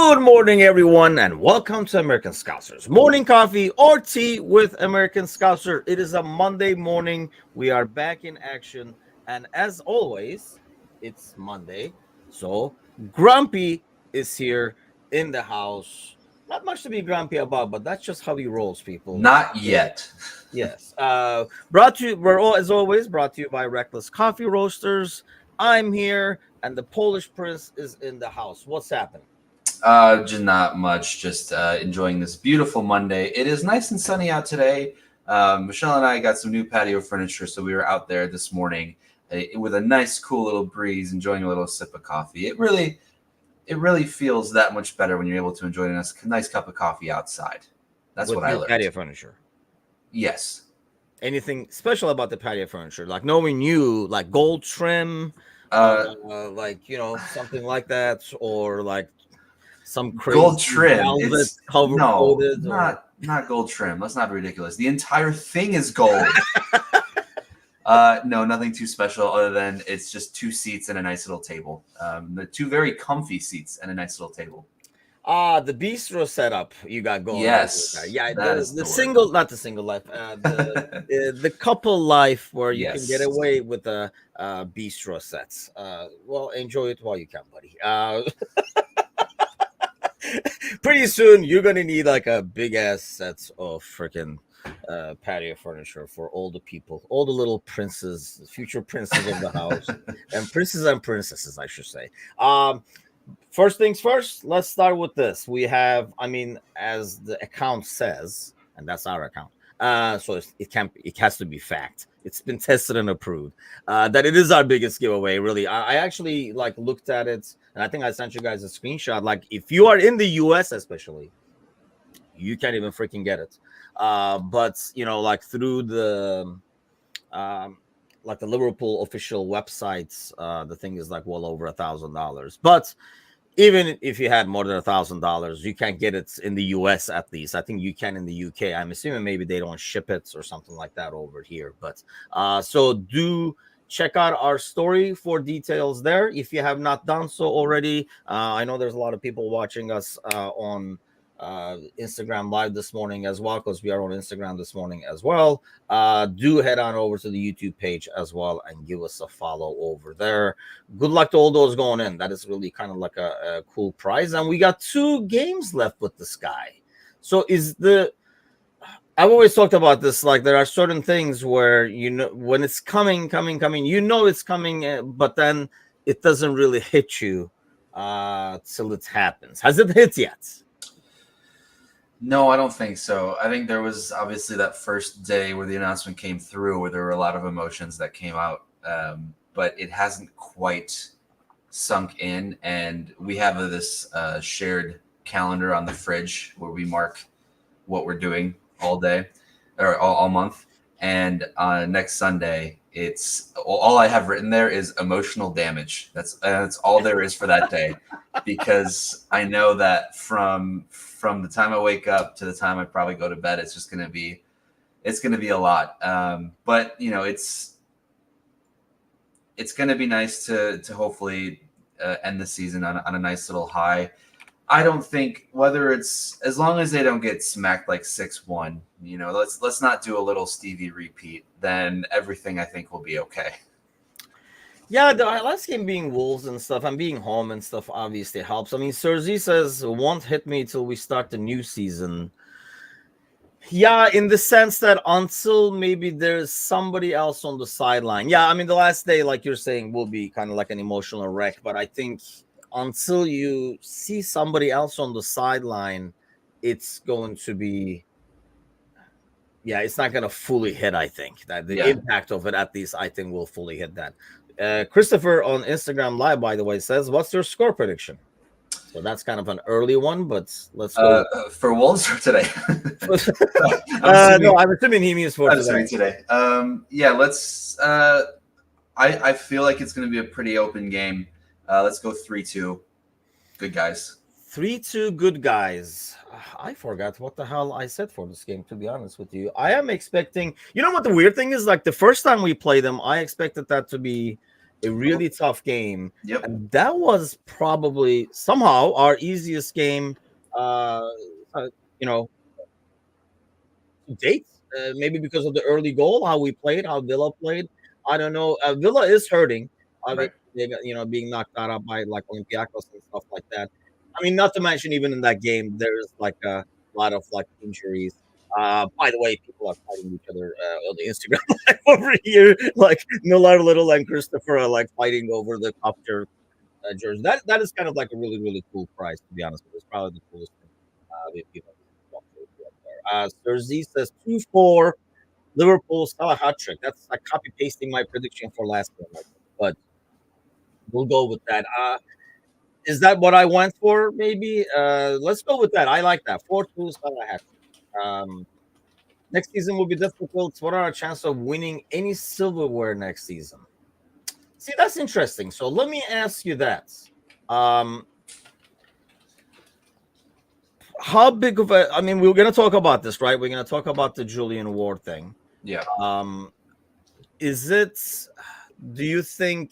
Good morning, everyone, and welcome to American Scousers Morning Coffee or Tea with American Scouser. It is a Monday morning. We are back in action, and as always, it's Monday. So Grumpy is here in the house. Not much to be grumpy about, but that's just how he rolls, people. Not yet. Yes. Brought to you, we're all, as always, brought to you by Reckless Coffee Roasters. I'm here, and the Polish Prince is in the house. What's happening? Just not much. Just enjoying this beautiful Monday. It is nice and sunny out today. Michelle and I got some new patio furniture, so we were out there this morning with a nice, cool little breeze, enjoying a little sip of coffee. It really feels that much better when you're able to enjoy a nice cup of coffee outside. That's With what I new learned. patio furniture. Yes. Anything special about the patio furniture? Like knowing you, like gold trim, like something like that, or like some crazy Gold trim. velvet It's cover no, coated, or... not gold trim. That's not ridiculous. The entire thing is gold. No, nothing too special other than it's just two seats and a nice little table. The two very comfy seats and a nice little table. The bistro setup you got going. Yes, yeah. The single, not the single life. The couple life where you can get away with the bistro sets. Well, enjoy it while you can, buddy. Pretty soon you're gonna need like a big ass sets of freaking patio furniture for all the people, all the little princes, future princes of the house, and princes and princesses, I should say. First things first, let's start with this. We have, as the account says, and that's our account. So it has to be fact. It's been tested and approved that it is our biggest giveaway. Really, I actually looked at it, and I think I sent you guys a screenshot. Like, if you are in the U.S., especially, you can't even freaking get it. But through the the Liverpool official websites, the thing is like well over $1,000. But even if you had more than $1,000, you can't get it in the US. At least I think you can in the UK. I'm assuming maybe they don't ship it or something like that over here. But so do check out our story for details there if you have not done so already. I know there's a lot of people watching us on Instagram live this morning as well, because we are on Instagram this morning as well. Do head on over to the YouTube page as well and give us a follow over there. Good luck to all those going in. That is really kind of like a cool prize, and we got 2 games left with this guy. So I've always talked about this, like there are certain things where when it's coming, it's coming, but then it doesn't really hit you till it happens. Has it hit yet? No, I don't think so. I think there was obviously that first day where the announcement came through, where there were a lot of emotions that came out, but it hasn't quite sunk in. And we have this shared calendar on the fridge where we mark what we're doing all day or all month. And next Sunday, it's all I have written there is emotional damage. That's all there is for that day, because I know that from the time I wake up to the time I probably go to bed, it's going to be a lot. But it's going to be nice to hopefully end the season on a nice little high. I don't think, whether it's, as long as they don't get smacked like 6-1, let's not do a little Stevie repeat, then everything I think will be okay. Yeah, the last game being Wolves and stuff, and being home and stuff obviously helps. Sergi says, won't hit me till we start the new season. Yeah, in the sense that until maybe there's somebody else on the sideline. Yeah, the last day, like you're saying, will be kind of like an emotional wreck. But I think until you see somebody else on the sideline, it's going to be... Yeah, it's not going to fully hit, I think. That the impact of it, at least, I think, will fully hit that. Christopher on Instagram Live, by the way, says, what's your score prediction? So that's kind of an early one, but let's go. For Wolves or today? No, I'm assuming he means for today. Let's... I feel like it's going to be a pretty open game. Let's go 3-2. Good guys. 3-2 good guys. I forgot what the hell I said for this game, to be honest with you. I am expecting... You know what the weird thing is? Like, the first time we played them, I expected that to be a really tough game, Yep. and that was probably somehow our easiest game, uh, you know, to date. Maybe because of the early goal, how we played, how Villa played. I don't know. Villa is hurting. Obviously, Right. they got, being knocked out by like Olympiacos and stuff like that. I mean, not to mention even in that game, there's like a lot of like injuries. By the way, people are fighting each other on the Instagram live over here. Like Miller Little and Christopher are like fighting over the copter jersey. That is kind of like a really really cool prize, to be honest with you. It's probably the coolest thing. Serzi says 2-4 Liverpool Salah hat trick. That's like copy pasting my prediction for last one, but we'll go with that. Is that what I went for? Maybe. Let's go with that. I like that. 4-2 Salah hat trick. Next season will be difficult. What are our chances of winning any silverware next season? See, that's interesting. So let me ask you that. How big of a? I mean, we're going to talk about this, right? We're going to talk about the Julian Ward thing. Yeah. Is it? Do you think?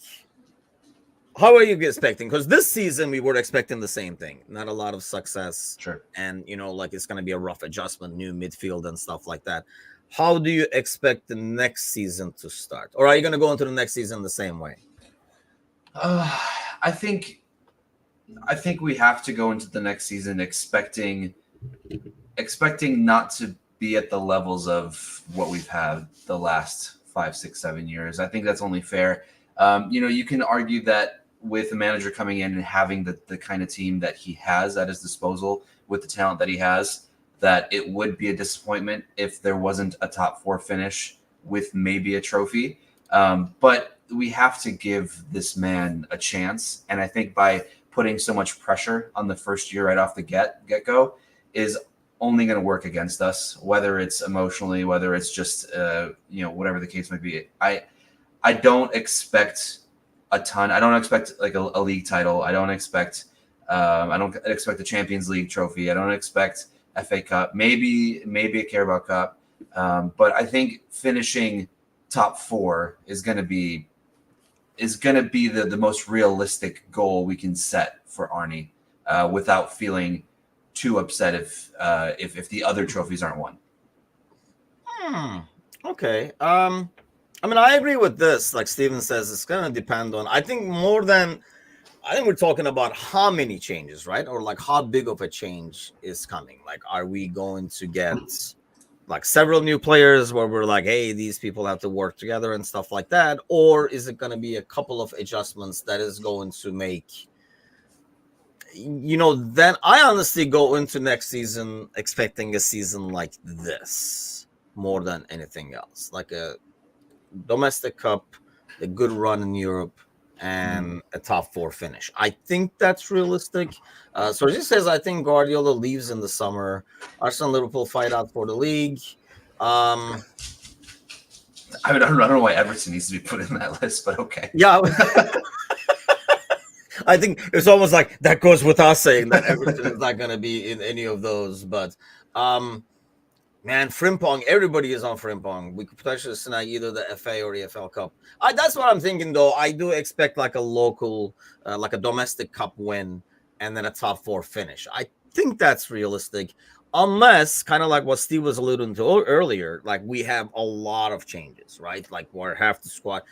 How are you expecting? Because this season we were expecting the same thing. Not a lot of success. Sure. And like it's going to be a rough adjustment, new midfield and stuff like that. How do you expect the next season to start? Or are you going to go into the next season the same way? I think we have to go into the next season expecting not to be at the levels of what we've had the last 5, 6, 7 years. I think that's only fair. You can argue that with a manager coming in and having the kind of team that he has at his disposal with the talent that he has, that it would be a disappointment if there wasn't a top 4 finish with maybe a trophy. But we have to give this man a chance. And I think by putting so much pressure on the first year right off the get-go is only going to work against us, whether it's emotionally, whether it's just, whatever the case might be. I don't expect a ton. I don't expect like a league title. I don't expect the Champions League trophy. I don't expect FA Cup, maybe a Carabao Cup. But I think finishing top 4 is going to be the most realistic goal we can set for Arnie, without feeling too upset if the other trophies aren't won. Okay. I mean, I agree with this. Like Steven says, it's going to depend on, I think we're talking about how many changes, right? Or like how big of a change is coming. Like, are we going to get like several new players where we're like, hey, these people have to work together and stuff like that? Or is it going to be a couple of adjustments that is going to make, then I honestly go into next season expecting a season like this more than anything else. Like a domestic cup, a good run in Europe, and a top 4 finish. I think that's realistic. So it says I think Guardiola leaves in the summer. Arsenal, Liverpool fight out for the league. I don't know why Everton needs to be put in that list, but okay. Yeah. I think it's almost like that goes with us saying that Everton is not going to be in any of those. But man, Frimpong, everybody is on Frimpong. We could potentially snag either the FA or the FL Cup. That's what I'm thinking, though. I do expect like a local, like a domestic cup win and then a top 4 finish. I think that's realistic, unless kind of like what Steve was alluding to earlier, like we have a lot of changes, right? Like we're half the squad.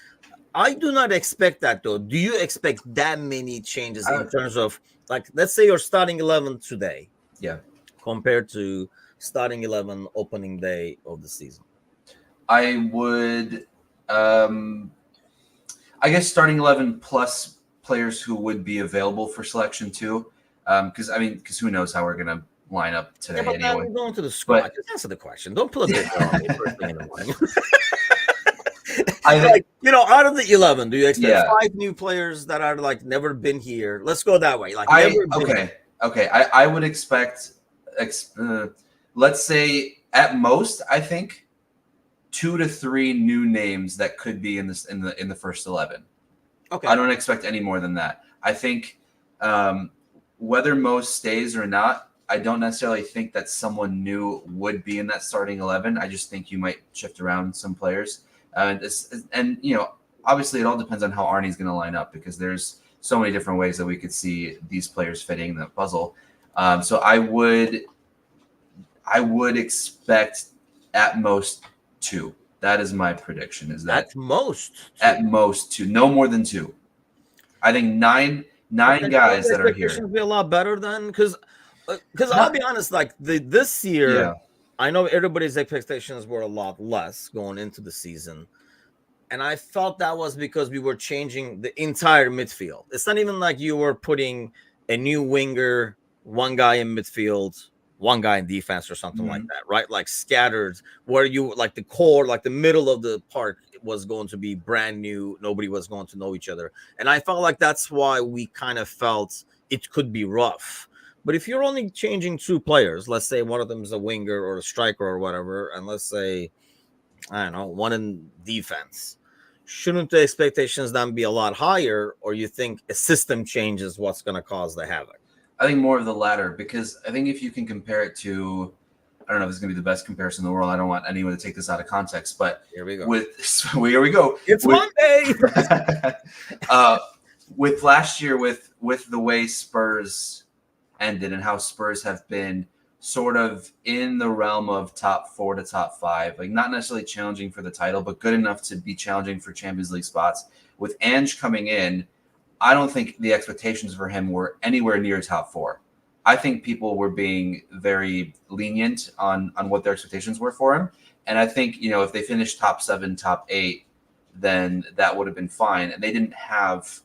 I do not expect that, though. Do you expect that many changes in terms of, like, let's say you're starting 11 today? Yeah. Compared to starting 11 opening day of the season? I would, I guess starting 11 plus players who would be available for selection too. Because who knows how we're going to line up today anyway. Then going to the squad. Just answer the question. Don't put a big on me first thing in the morning. Out of the 11, do you expect 5 new players that are like never been here? Let's go that way. Like Okay. I would expect, let's say at most, I think 2 to 3 new names that could be in the first 11. Okay. I don't expect any more than that. I think whether Mo stays or not, I don't necessarily think that someone new would be in that starting 11. I just think you might shift around some players. And obviously it all depends on how Arnie's going to line up, because there's so many different ways that we could see these players fitting the puzzle. So I would expect at most 2. That is my prediction. Is that at most 2, no more than 2. I think nine guys that are here be a lot better than, because I'll be honest, like this year, Yeah. I know everybody's expectations were a lot less going into the season. And I felt that was because we were changing the entire midfield. It's not even like you were putting a new winger, one guy in midfield, one guy in defense, or something like that, right? Like scattered, where you like the core, like the middle of the park was going to be brand new. Nobody was going to know each other. And I felt like that's why we kind of felt it could be rough. But if you're only changing 2 players, let's say one of them is a winger or a striker or whatever, and let's say, I don't know, one in defense, shouldn't the expectations then be a lot higher? Or you think a system change is what's going to cause the havoc? I think more of the latter, because I think if you can compare it to, I don't know if it's going to be the best comparison in the world. I don't want anyone to take this out of context, but here we go. Here we go. It's Monday. With last year, with the way Spurs ended and how Spurs have been sort of in the realm of top 4 to top 5, like not necessarily challenging for the title, but good enough to be challenging for Champions League spots. With Ange coming in, I don't think the expectations for him were anywhere near top 4. I think people were being very lenient on what their expectations were for him. And I think, if they finished top 7, top 8, then that would have been fine. And they didn't have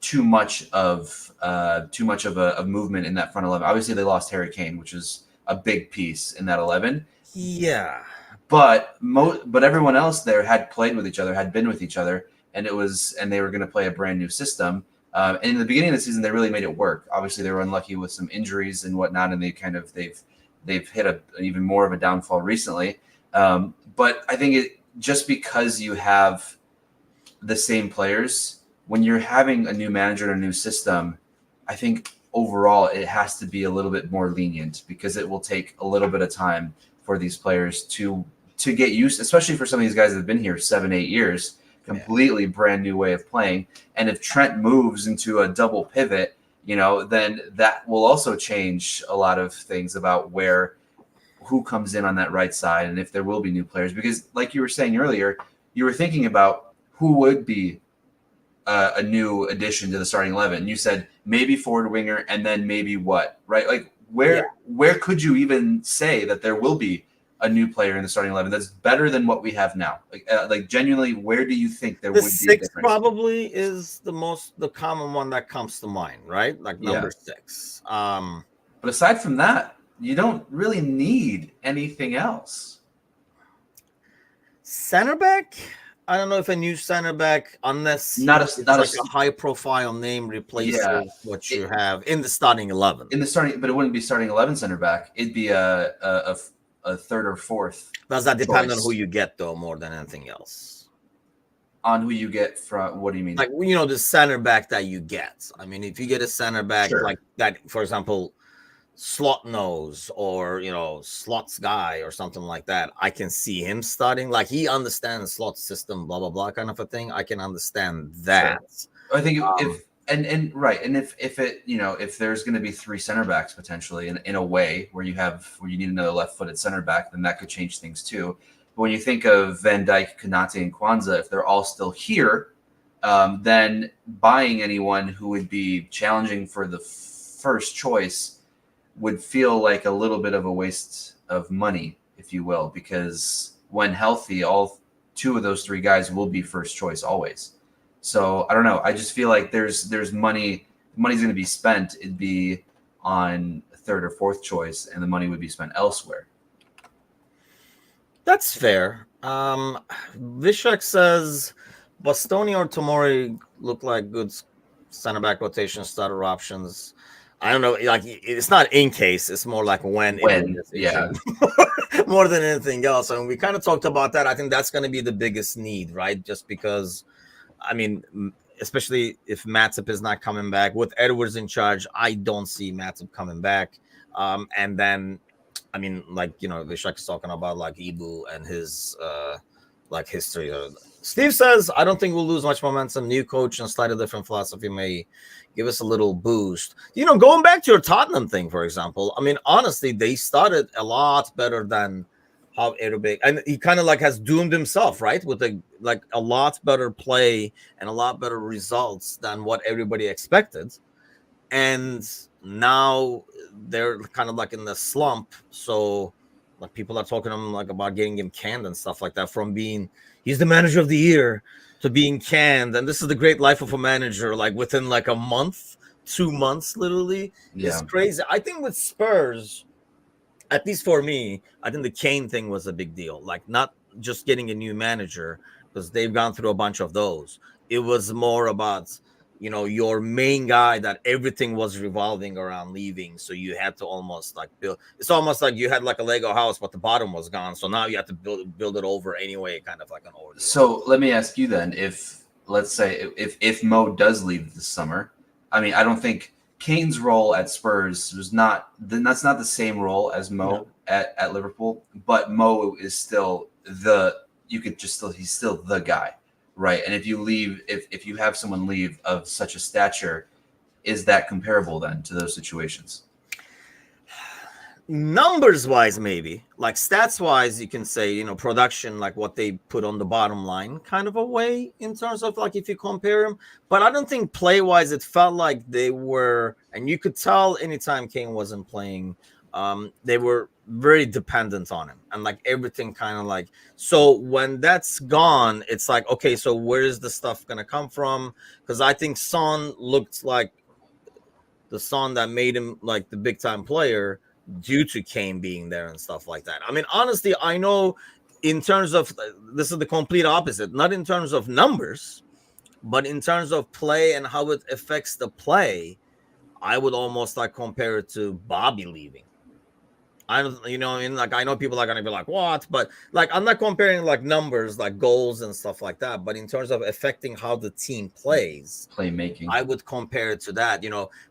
too much of a movement in that front 11. Obviously, they lost Harry Kane, which is a big piece in that 11. Yeah, but everyone else there had played with each other, had been with each other, and they were going to play a brand new system. And in the beginning of the season, they really made it work. Obviously, they were unlucky with some injuries and whatnot, and they've hit an even more of a downfall recently. But I think just because you have the same players, when you're having a new manager and a new system, I think overall it has to be a little bit more lenient, because it will take a little bit of time for these players to get used, especially for some of these guys that have been here 7-8 years, completely brand new way of playing. And if Trent moves into a double pivot, then that will also change a lot of things about who comes in on that right side, and if there will be new players. Because like you were saying earlier, you were thinking about who would be a new addition to the starting 11. You said maybe forward winger, and then maybe what, right? Like where could you even say that there will be a new player in the starting 11 that's better than what we have now? Like genuinely, where do you think there would be a difference? Probably is the common one that comes to mind, right? Like number 6. But aside from that, you don't really need anything else. Center back? I don't know if a new center back, unless not a high profile name replaces what you have in the starting 11. But it wouldn't be starting 11 center back. It'd be a third or fourth. Does that depend on who you get, though, more than anything else? On who you get from? What do you mean? Like, the center back that you get. I mean, if you get a center back like that, for example, Slot nose or Slot's guy or something like that, I can see him starting. Like, he understands Slot system, blah blah blah, kind of a thing. I can understand that. Sure. I think if there's going to be 3 center backs potentially in a way where you need another left-footed center back, then that could change things too. But when you think of Van Dijk, Konate, and Kwanzaa, if they're all still here, then buying anyone who would be challenging for the first choice would feel like a little bit of a waste of money, if you will, because when healthy, all 2 of those 3 guys will be first choice always. So I don't know. I just feel like there's money. Money's going to be spent. It'd be on 3rd or 4th choice, and the money would be spent elsewhere. That's fair. Vishak says Bastoni or Tomori look like good center back rotation starter options. I don't know, like, it's not in case, it's more like when more than anything else. And we kind of talked about that. I think that's going to be the biggest need, right? Just because, I mean, especially if Matip is not coming back with Edwards in charge, I don't see Matip coming back. And then, I mean, like, Vishak is talking about like Ibu and his like history. Steve says, I don't think we'll lose much momentum. New coach and slightly different philosophy may give us a little boost. Going back to your Tottenham thing, for example, I mean, honestly, they started a lot better than how everybody, and he kind of like has doomed himself, right? With a lot better play and a lot better results than what everybody expected. And now they're kind of like in the slump. So like people are talking to him like about getting him canned and stuff like that, from being he's the manager of the year to being canned. And this is the great life of a manager, like within like a month, 2 months, literally. It's crazy. I think with Spurs, at least for me, I think the Kane thing was a big deal. Like not just getting a new manager, because they've gone through a bunch of those. It was more about your main guy that everything was revolving around leaving. So you had to almost like build. It's almost like you had like a Lego house, but the bottom was gone. So now you have to build it over anyway, kind of like an order. So let me ask you then, if let's say if Mo does leave this summer, I mean, I don't think Kane's role at Spurs was that's not the same role as Mo at Liverpool, but Mo is still he's still the guy. Right. And if you leave, if you have someone leave of such a stature, is that comparable then to those situations? Numbers wise, maybe. Like stats wise, you can say, production, like what they put on the bottom line kind of a way in terms of like if you compare them. But I don't think play wise, it felt like they were, and you could tell anytime Kane wasn't playing, they were very dependent on him, and like everything kind of like, so when that's gone, it's like, okay, so where is the stuff gonna come from? Because I think Son looked like the Son that made him like the big time player due to Kane being there and stuff like that. I mean, honestly, I know in terms of, this is the complete opposite, not in terms of numbers, but in terms of play and how it affects the play, I would almost like compare it to Bobby leaving. I don't, like I know people are gonna be like, what? But like I'm not comparing like numbers, like goals and stuff like that. But in terms of affecting how the team plays, playmaking, I would compare it to that.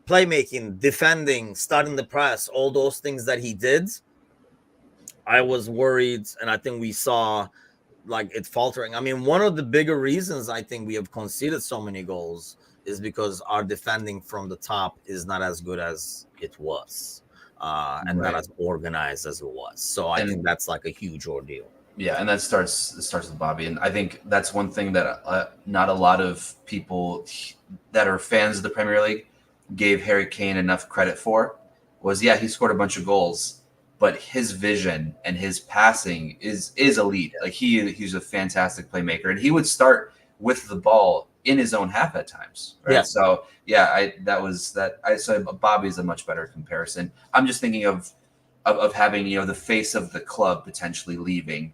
Playmaking, defending, starting the press, all those things that he did. I was worried, and I think we saw like it faltering. I mean, one of the bigger reasons I think we have conceded so many goals is because our defending from the top is not as good as it was. And not as organized as it was. So I think that's like a huge ordeal. Yeah, and that starts with Bobby. And I think that's one thing that not a lot of people that are fans of the Premier League gave Harry Kane enough credit for was, he scored a bunch of goals, but his vision and his passing is elite. Like he's a fantastic playmaker, and he would start with the ball in his own half at times. Right. Yeah. So so Bobby's a much better comparison. I'm just thinking of having, the face of the club potentially leaving,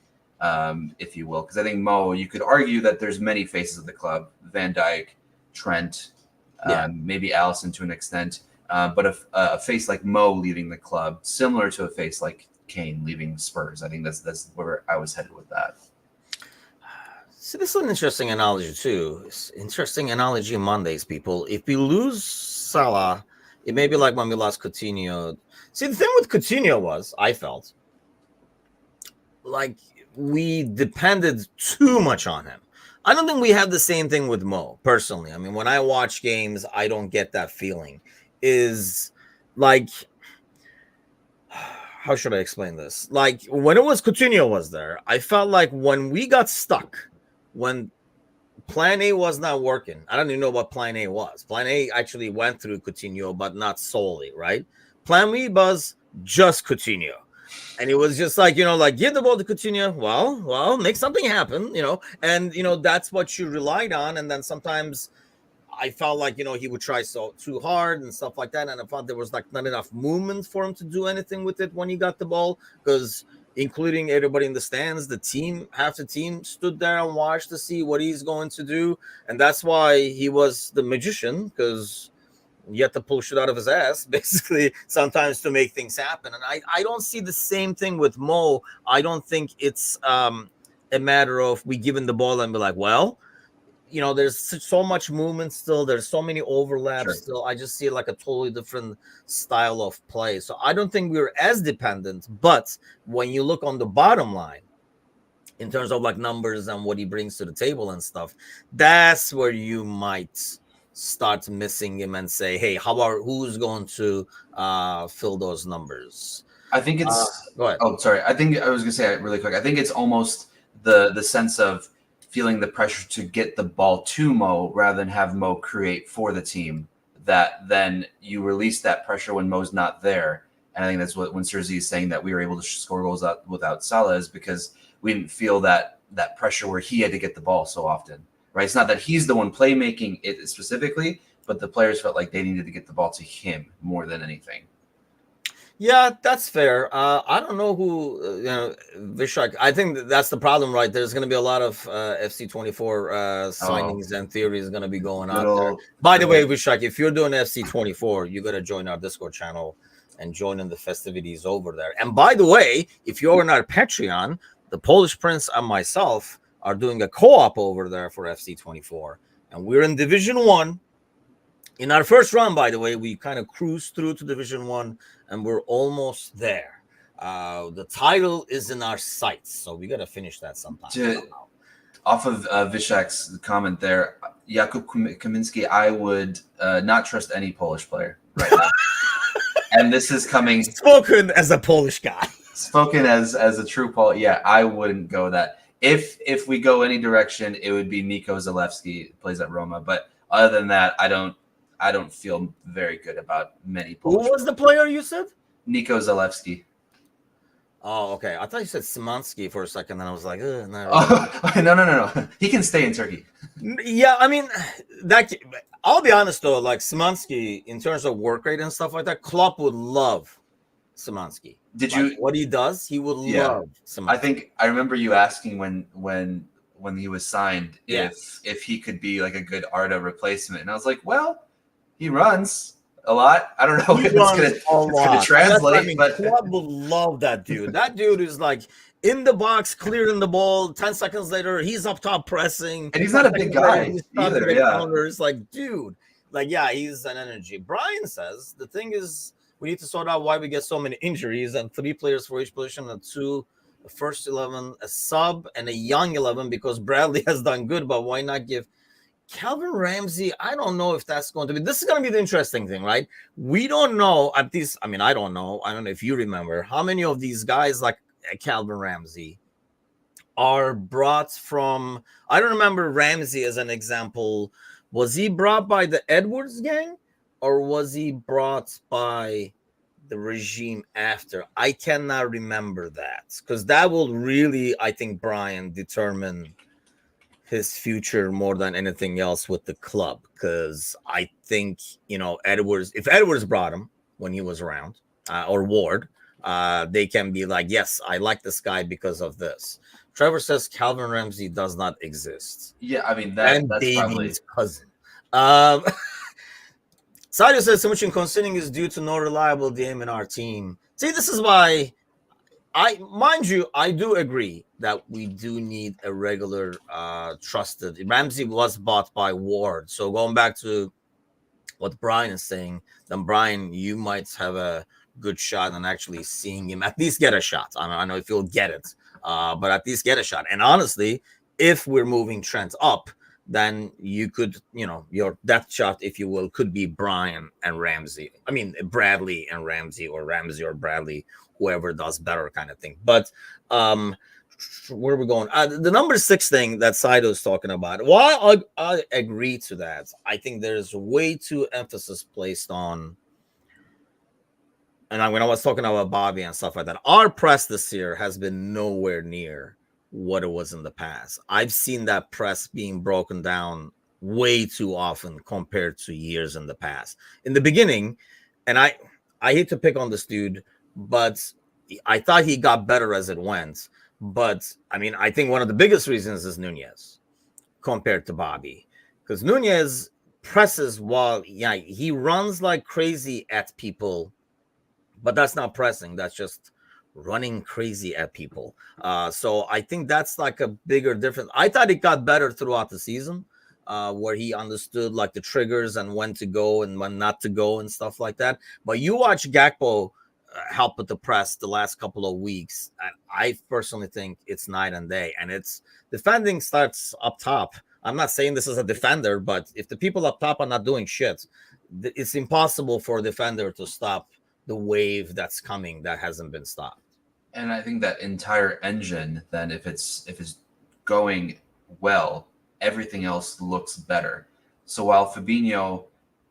if you will. Because I think Mo, you could argue that there's many faces of the club, Van Dijk, Trent, maybe Alisson to an extent. But a face like Mo leaving the club, similar to a face like Kane leaving Spurs, I think that's where I was headed with that. So this is an interesting analogy too. It's interesting analogy Mondays, people. If we lose Salah, it may be like when we lost Coutinho. See, the thing with Coutinho was, I felt like we depended too much on him. I don't think we have the same thing with Mo, personally. I mean, when I watch games, I don't get that feeling. Is like, how should I explain this? Like when it was Coutinho was there, I felt like when we got stuck, when plan A was not working, I don't even know what plan A was. Plan A actually went through Coutinho, but not solely, right? Plan B was just Coutinho. And it was just like, like give the ball to Coutinho. Well, make something happen, and, that's what you relied on. And then sometimes I felt like, he would try too hard and stuff like that. And I thought there was like not enough movement for him to do anything with it when he got the ball, because including everybody in the stands, half the team stood there and watched to see what he's going to do. And that's why he was the magician, because you have to pull shit out of his ass, basically, sometimes to make things happen. And I don't see the same thing with Mo. I don't think it's a matter of we give him the ball and be like, well, there's so much movement still. There's so many overlaps still. I just see like a totally different style of play. So I don't think we're as dependent. But when you look on the bottom line, in terms of like numbers and what he brings to the table and stuff, that's where you might start missing him and say, hey, how about who's going to fill those numbers? I think it's. Go ahead. Oh, sorry. I think I was gonna say it really quick. I think it's almost the sense of feeling the pressure to get the ball to Mo rather than have Mo create for the team. That then you release that pressure when Mo's not there. And I think that's what when Cersei is saying that we were able to score goals without Salah is because we didn't feel that pressure where he had to get the ball so often. Right? It's not that he's the one playmaking it specifically, but the players felt like they needed to get the ball to him more than anything. Yeah, that's fair. I don't know who, Vishak. I think that's the problem, right? There's going to be a lot of FC24 signings and theories going to be going out there. By the way, Vishak, if you're doing FC24, you got to join our Discord channel and join in the festivities over there. And by the way, if you're on our Patreon, the Polish Prince and myself are doing a co-op over there for FC24. And we're in Division 1. In our first run, by the way, we kind of cruised through to Division 1, and we're almost there. The title is in our sights, so we got to finish that sometime. Off of Vishak's comment there, Jakub Kaminski, I would not trust any Polish player right now. And this is coming... Spoken as a Polish guy. Spoken as a true Polish. Yeah, I wouldn't go that. If we go any direction, it would be Nico Zalewski, plays at Roma. But other than that, I don't feel very good about many Polish. Who was the player you said? Nico Zalewski. Oh, okay. I thought you said Szymanski for a second, and I was like, no. No. He can stay in Turkey. Yeah, I mean, I'll be honest, though. Like, Szymanski, in terms of work rate and stuff like that, Klopp would love Szymanski. What he does, he would love Szymanski. I remember you asking when he was signed if he could be like a good Arda replacement. And I was like, well, he runs a lot. I don't know if it's going to translate. But Klopp would love that dude. That dude is like in the box, clearing the ball. 10 seconds later, he's up top pressing. And he's not a big guy either. It's like, dude, he's an energy. Brian says the thing is we need to sort out why we get so many injuries and 3 players for each position and 2 a first 11, a sub, and a young 11 because Bradley has done good, but why not give Calvin Ramsey? I don't know if that's going to be. This is going to be the interesting thing, right? We don't know at least. I mean, I don't know. I don't know if you remember how many of these guys like Calvin Ramsey are brought from. I don't remember Ramsey as an example. Was he brought by the Edwards gang or was he brought by the regime after? I cannot remember that because that will really, I think, Brian, determine his future more than anything else with the club. Because I think, Edwards, if Edwards brought him when he was around, or Ward, they can be like, yes, I like this guy because of this. Trevor says Calvin Ramsey does not exist. Yeah, I mean, that's probably his cousin. Sadio says so much in considering is due to no reliable DM in our team. See, this is why mind you, I do agree that we do need a regular trusted. Ramsey was bought by Ward. So going back to what Brian is saying, then Brian, you might have a good shot on actually seeing him at least get a shot. I don't know if you'll get it, but at least get a shot. And honestly, if we're moving Trent up, then you could, your depth shot, if you will, could be Brian and Ramsey. I mean, Bradley and Ramsey or Bradley, whoever does better kind of thing. But where are we going? The number 6 thing that Saido's talking about, while I agree to that, I think there's way too emphasis placed on, and when I was talking about Bobby and stuff like that, our press this year has been nowhere near what it was in the past. I've seen that press being broken down way too often compared to years in the past. In the beginning, and I hate to pick on this dude, but I thought he got better as it went. But I mean, I think one of the biggest reasons is Nunez compared to Bobby, because Nunez presses while he runs like crazy at people, but that's not pressing. That's just running crazy at people. So I think that's like a bigger difference. I thought it got better throughout the season, where he understood like the triggers and when to go and when not to go and stuff like that. But you watch Gakpo help with the press the last couple of weeks. And I personally think it's night and day. And it's defending starts up top. I'm not saying this is a defender, but if the people up top are not doing shit, it's impossible for a defender to stop the wave that's coming that hasn't been stopped. And I think that entire engine, then, if it's going well, everything else looks better. So while Fabinho,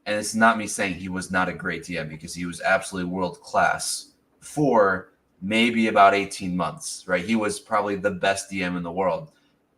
and it's not me saying he was not a great DM, because he was absolutely world class for maybe about 18 months, right? He was probably the best DM in the world.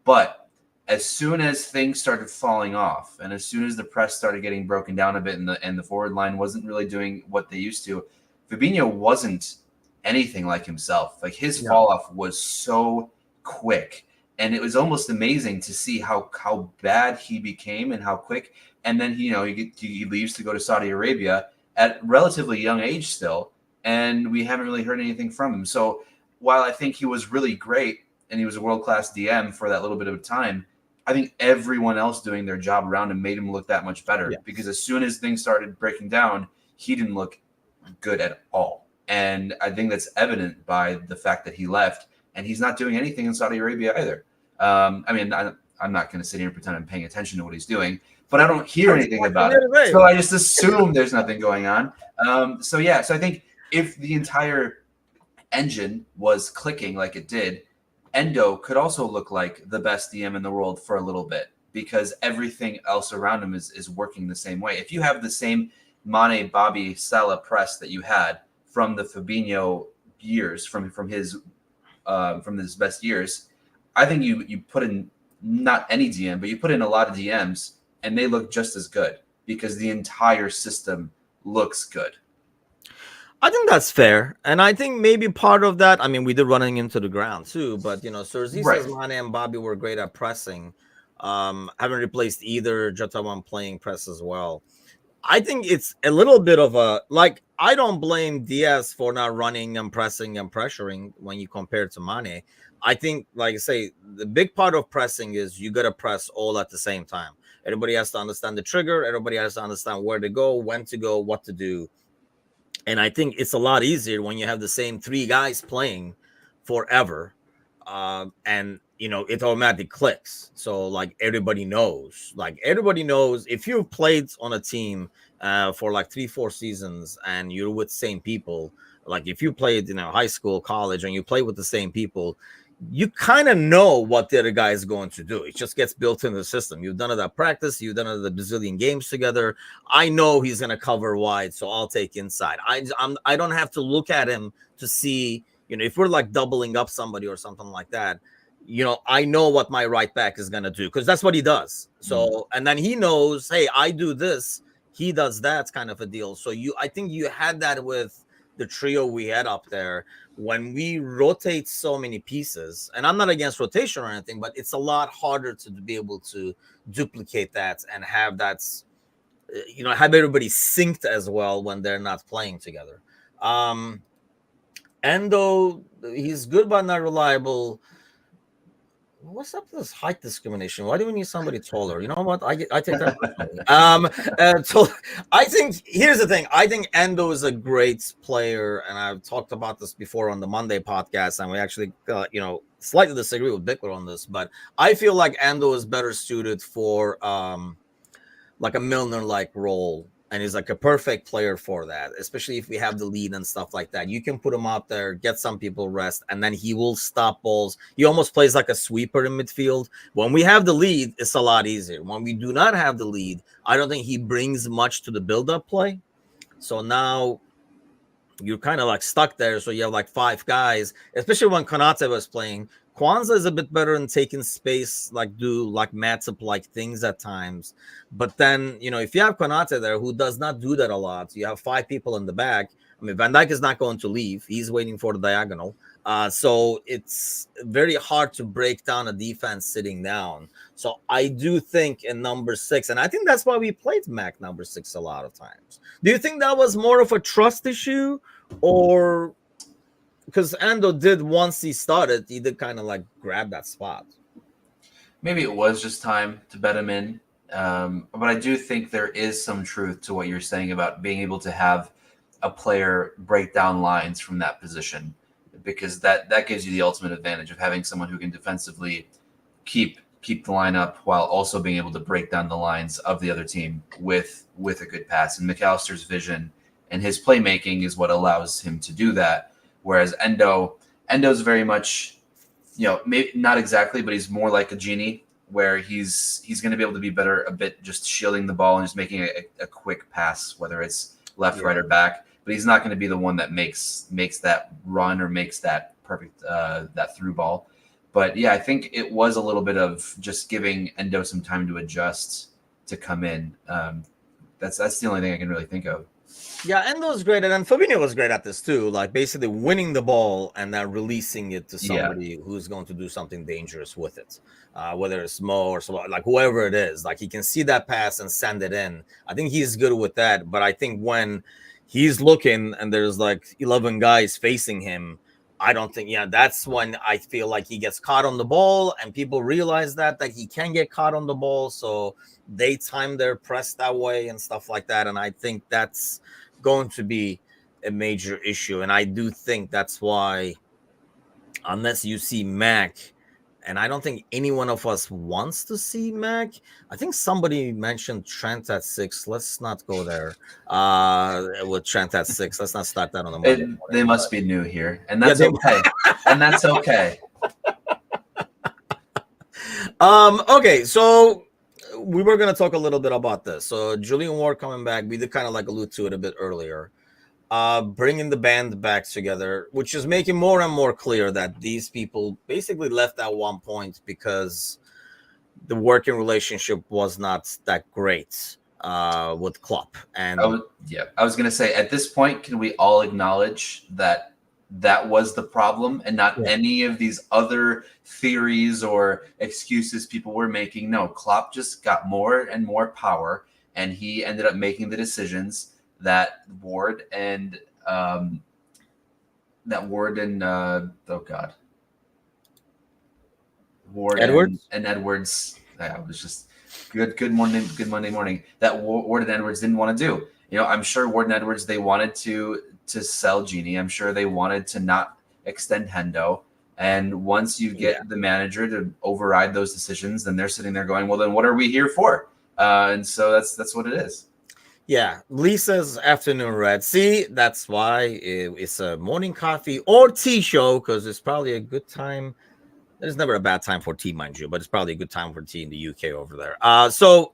But as soon as things started falling off, and as soon as the press started getting broken down a bit, and the forward line wasn't really doing what they used to, Fabinho wasn't anything like himself. Like, his fall off was so quick, and it was almost amazing to see how bad he became and how quick. And then he leaves to go to Saudi Arabia at relatively young age still, and we haven't really heard anything from him. So while I think he was really great and he was a world-class DM for that little bit of time, I think everyone else doing their job around him made him look that much better. Yeah. Because as soon as things started breaking down, he didn't look good at all. And I think that's evident by the fact that he left, and he's not doing anything in Saudi Arabia either. I mean, I'm not going to sit here and pretend I'm paying attention to what he's doing, but I don't hear anything about it. So I just assume there's nothing going on. So I think if the entire engine was clicking like it did, Endo could also look like the best DM in the world for a little bit, because everything else around him is working the same way. If you have the same Mane, Bobby, Salah press that you had from the Fabinho years, from his best years, I think you put in not any DM, but you put in a lot of DMs, and they look just as good because the entire system looks good. I think that's fair. And I think maybe part of that, I mean, we did running into the ground too, but, Sergi says Mane and Bobby were great at pressing. Haven't replaced either. Jotawan playing press as well. I think it's a little bit of I don't blame Diaz for not running and pressing and pressuring when you compare it to Mane. I think, like I say, the big part of pressing is you got to press all at the same time. Everybody has to understand the trigger. Everybody has to understand where to go, when to go, what to do. And I think it's a lot easier when you have the same three guys playing forever. And, it automatically clicks. So, everybody knows. If you've played on a team for 3-4 seasons and you're with the same people, if you played, high school, college, and you play with the same people, you kind of know what the other guy is going to do. It just gets built into the system. You've done it at practice. You've done it at the bazillion games together. I know he's going to cover wide, so I'll take inside. I don't have to look at him to see, if we're doubling up somebody or something like that, I know what my right back is going to do because that's what he does. So, and then he knows, hey, I do this, he does that kind of a deal. So I think you had that with the trio we had up there. When we rotate so many pieces, and I'm not against rotation or anything, but it's a lot harder to be able to duplicate that and have that, have everybody synced as well when they're not playing together. Endo, he's good but not reliable. What's up with this height discrimination? Why do we need somebody taller? You know what? I take that personally. So I think here's the thing. I think Endo is a great player, and I've talked about this before on the Monday podcast, and we actually, slightly disagree with Bickler on this, but I feel like Endo is better suited for a Milner-like role. And he's a perfect player for that, especially if we have the lead and stuff like that. You can put him out there, get some people rest, and then he will stop balls. He almost plays like a sweeper in midfield. When we have the lead, it's a lot easier. When we do not have the lead, I don't think he brings much to the build-up play. So now you're kind of stuck there. So you have 5 guys, especially when Konate was playing. Kwanzaa is a bit better in taking space, do Matip things at times. But then, if you have Konate there, who does not do that a lot, you have 5 people in the back. I mean, Van Dijk is not going to leave. He's waiting for the diagonal. So it's very hard to break down a defense sitting down. So I do think in number 6, and I think that's why we played Mac number 6 a lot of times. Do you think that was more of a trust issue, or because Endo did, once he started, he did kind of grab that spot? Maybe it was just time to bet him in. But I do think there is some truth to what you're saying about being able to have a player break down lines from that position, because that gives you the ultimate advantage of having someone who can defensively keep the line up while also being able to break down the lines of the other team with a good pass. And McAllister's vision and his playmaking is what allows him to do that. Whereas Endo's very much, maybe not exactly, but he's more like a genie, where he's going to be able to be better a bit just shielding the ball and just making a quick pass, whether it's left, right, or back. But he's not going to be the one that makes that run or makes that perfect that through ball. But yeah, I think it was a little bit of just giving Endo some time to adjust to come in. That's the only thing I can really think of. Yeah, Endo was great, and then Fabinho was great at this too. Like basically winning the ball and then releasing it to somebody who's going to do something dangerous with it, whether it's Mo or someone, like whoever it is. Like he can see that pass and send it in. I think he's good with that. But I think when he's looking and there's like 11 guys facing him, I don't think. Yeah, that's when I feel like he gets caught on the ball, and people realize that he can get caught on the ball, so they time their press that way and stuff like that. And I think that's going to be a major issue. And I do think that's why, unless you see Mac, and I don't think any one of us wants to see Mac. I think somebody mentioned Trent at 6. Let's not go there with Trent at 6. Let's not start that on the Monday morning. They must be new here, and that's okay. And that's okay. Okay, so we were going to talk a little bit about this. So Julian Ward coming back, we did kind of like allude to it a bit earlier. Bringing the band back together, which is making more and more clear that these people basically left at one point because the working relationship was not that great with Klopp. And I was going to say, at this point, can we all acknowledge that was the problem and not any of these other theories or excuses people were making? No, Klopp just got more and more power, and he ended up making the decisions that Ward and Ward Edwards and Edwards. It was just good Monday morning. That Ward and Edwards didn't want to do. I'm sure Ward and Edwards, they wanted to sell Genie. I'm sure they wanted to not extend Hendo. And once you get the manager to override those decisions, then they're sitting there going, well, then what are we here for? And so that's what it is. Yeah, Lisa's afternoon red. See, that's why it's a morning coffee or tea show, because it's probably a good time. There's never a bad time for tea, mind you, but it's probably a good time for tea in the UK over there. So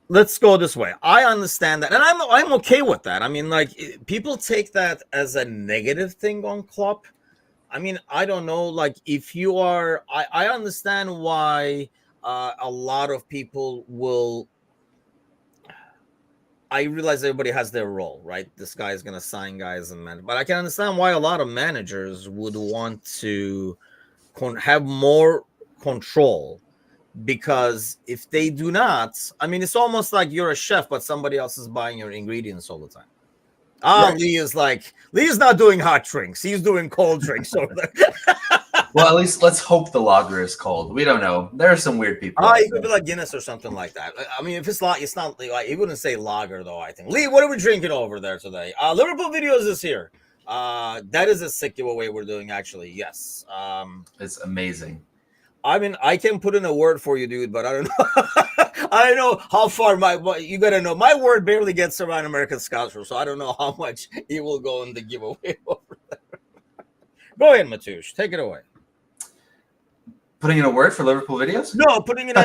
let's go this way. I understand that, and I'm okay with that. I mean, like, people take that as a negative thing on Klopp. I mean, I don't know. Like, if you are, I understand why a lot of people will. I realize everybody has their role, right? This guy is going to sign guys and manage, but I can understand why a lot of managers would want to have more control, because if they do not, I mean, it's almost like you're a chef, but somebody else is buying your ingredients all the time. Right. Lee's not doing hot drinks. He's doing cold drinks over there. Well, at least let's hope the lager is cold. We don't know. There are some weird people. It could be like Guinness or something like that. I mean, if it's not like he wouldn't say lager though. I think. Lee, what are we drinking over there today? Liverpool Videos is here. That is a sick giveaway we're doing, actually. Yes. It's amazing. I mean, I can put in a word for you, dude, but I don't know. I don't know how far you gotta know. My word barely gets around American Scouts, so I don't know how much it will go in the giveaway over there. Go ahead, Matoush. Take it away. Putting in a word for Liverpool Videos? No, putting in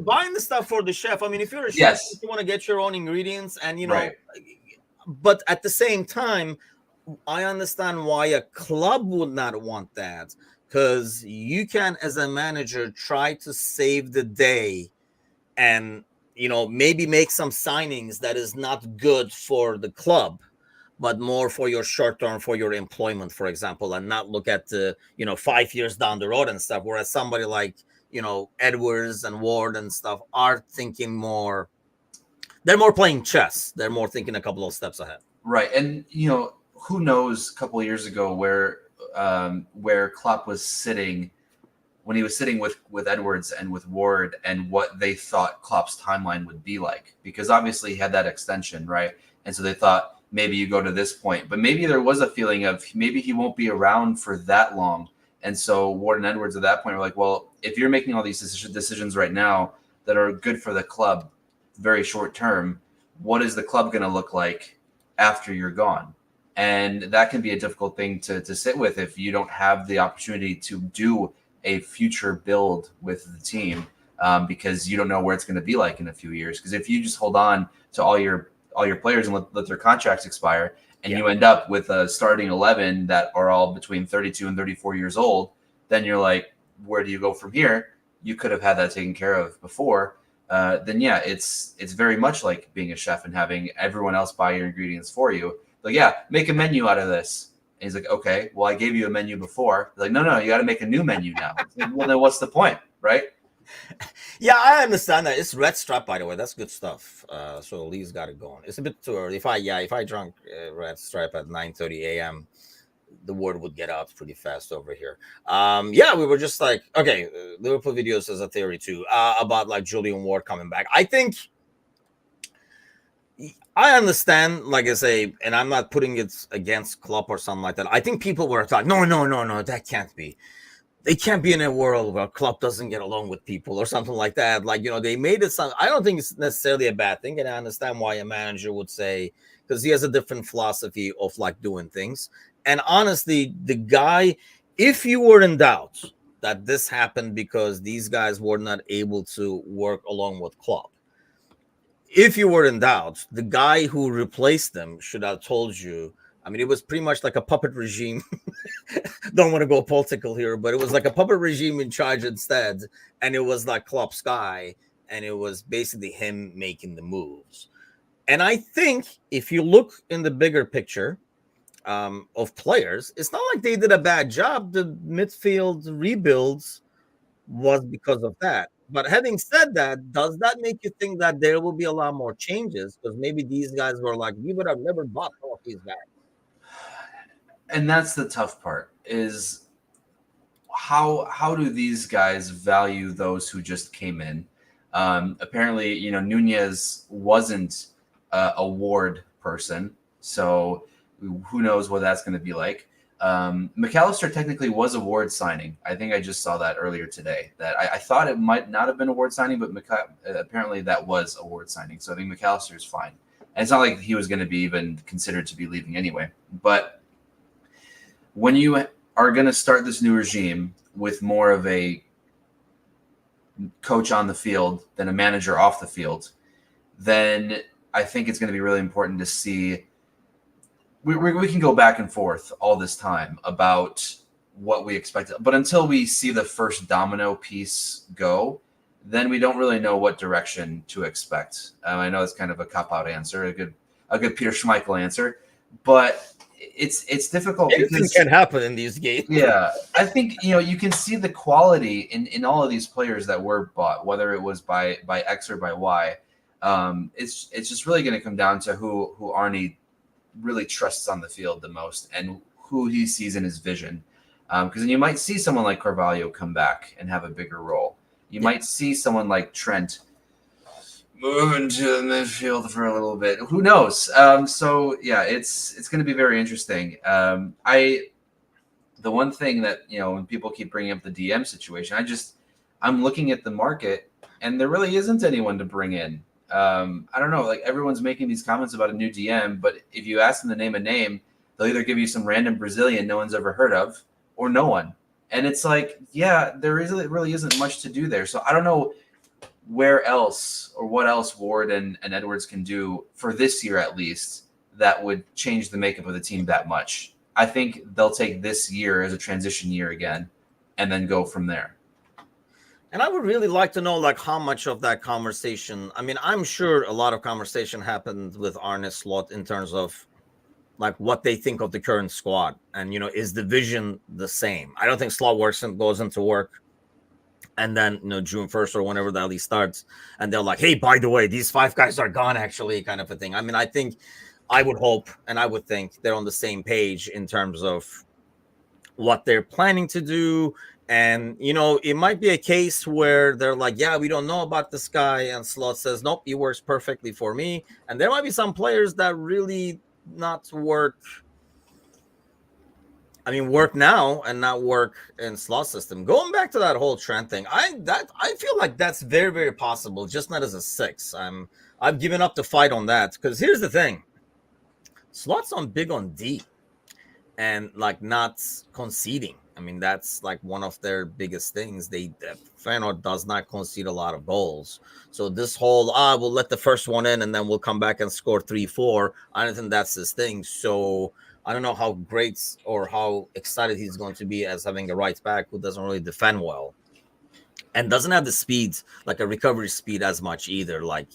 buying the stuff for the chef. I mean, if you're a chef, you want to get your own ingredients, and right. But at the same time, I understand why a club would not want that, because you can, as a manager, try to save the day and, maybe make some signings that is not good for the club, but more for your short term, for your employment, for example, and not look at the, 5 years down the road and stuff. Whereas somebody like, Edwards and Ward and stuff are thinking more, they're more playing chess. They're more thinking a couple of steps ahead. Right. And, who knows a couple of years ago where Klopp was sitting when he was sitting with Edwards and with Ward, and what they thought Klopp's timeline would be like, because obviously he had that extension, right? And so they thought maybe you go to this point, but maybe there was a feeling of maybe he won't be around for that long. And so Ward and Edwards at that point were like, well, if you're making all these decisions right now that are good for the club very short term, what is the club going to look like after you're gone? And that can be a difficult thing to sit with if you don't have the opportunity to do a future build with the team, because you don't know where it's going to be like in a few years. Because if you just hold on to all your players and let their contracts expire, and you end up with a starting 11 that are all between 32 and 34 years old, then you're like, where do you go from here? You could have had that taken care of before. Then yeah, it's very much like being a chef and having everyone else buy your ingredients for you. Like, yeah, make a menu out of this. And he's like, okay, well, I gave you a menu before. They're like, no, you got to make a new menu now. Like, well, then what's the point, right? Yeah, I understand that. It's red stripe, by the way. That's good stuff. So Lee's got it going. It's a bit too early. If I drank red stripe at 9:30 a.m., the word would get out pretty fast over here. Yeah, we were just like, okay, Liverpool video says a theory too about like Julian Ward coming back. I think I understand, like I say, and I'm not putting it against Klopp or something like that. I think people were like, no, that can't be. They can't be in a world where Klopp doesn't get along with people or something like that. Like, they made it sound, I don't think it's necessarily a bad thing. And I understand why a manager would say, because he has a different philosophy of like doing things. And honestly, the guy, if you were in doubt that this happened because these guys were not able to work along with Klopp, if you were in doubt, the guy who replaced them should have told you. I mean, it was pretty much like a puppet regime. Don't want to go political here, but it was like a puppet regime in charge instead. And it was like Klopp's guy. And it was basically him making the moves. And I think if you look in the bigger picture of players, it's not like they did a bad job. The midfield rebuilds was because of that. But having said that, does that make you think that there will be a lot more changes? Because maybe these guys were like, we would have never bought some of these guys. And that's the tough part, is how do these guys value those who just came in? Apparently, Nunez wasn't a Ward person, so who knows what that's going to be like. McAllister technically was a Ward signing. I think I just saw that earlier today. That I thought it might not have been a Ward signing, but apparently that was a Ward signing. So I think McAllister is fine. And it's not like he was going to be even considered to be leaving anyway. But when you are going to start this new regime with more of a coach on the field than a manager off the field, then I think it's going to be really important to see. We can go back and forth all this time about what we expect, but until we see the first domino piece go, then we don't really know what direction to expect. I know it's kind of a cop-out answer, a good Peter Schmeichel answer, but it's difficult. Anything can happen in these games. Yeah, I think you can see the quality in all of these players that were bought, whether it was by X or by Y. It's just really going to come down to who Arnie really trusts on the field the most and who he sees in his vision. Because then you might see someone like Carvalho come back and have a bigger role. You might see someone like Trent move into the midfield for a little bit. Who knows? So yeah, it's going to be very interesting. The one thing that when people keep bringing up the DM situation, I'm looking at the market and there really isn't anyone to bring in. I don't know. Like, everyone's making these comments about a new DM, but if you ask them to name a name, they'll either give you some random Brazilian no one's ever heard of, or no one. And it's like, yeah, really isn't much to do there. So I don't know where else or what else Ward and Edwards can do for this year at least that would change the makeup of the team that much. I think they'll take this year as a transition year again and then go from there. And I would really like to know, like, how much of that conversation. I mean, I'm sure a lot of conversation happened with Arne Slot in terms of like what they think of the current squad, and is the vision the same? I don't think Slot goes into work, and then June 1st or whenever the league starts, and they're like, "Hey, by the way, these 5 guys are gone," actually, kind of a thing. I mean, I would hope, and I would think they're on the same page in terms of what they're planning to do And it might be a case where they're like, yeah, we don't know about this guy, and Slot says, nope, he works perfectly for me. And there might be some players that really not work. I mean, work now and not work in Slot system. Going back to that whole trend thing, I feel like that's very, very possible, just not as a 6. I've given up the fight on that, because here's the thing: Slot's on big on D and like not conceding. I mean, that's like one of their biggest things. Feyenoord does not concede a lot of goals. So this whole we'll let the first one in and then we'll come back and score 3-4. I don't think that's his thing. So I don't know how great or how excited he's going to be as having a right back who doesn't really defend well and doesn't have the speed, like a recovery speed as much either. Like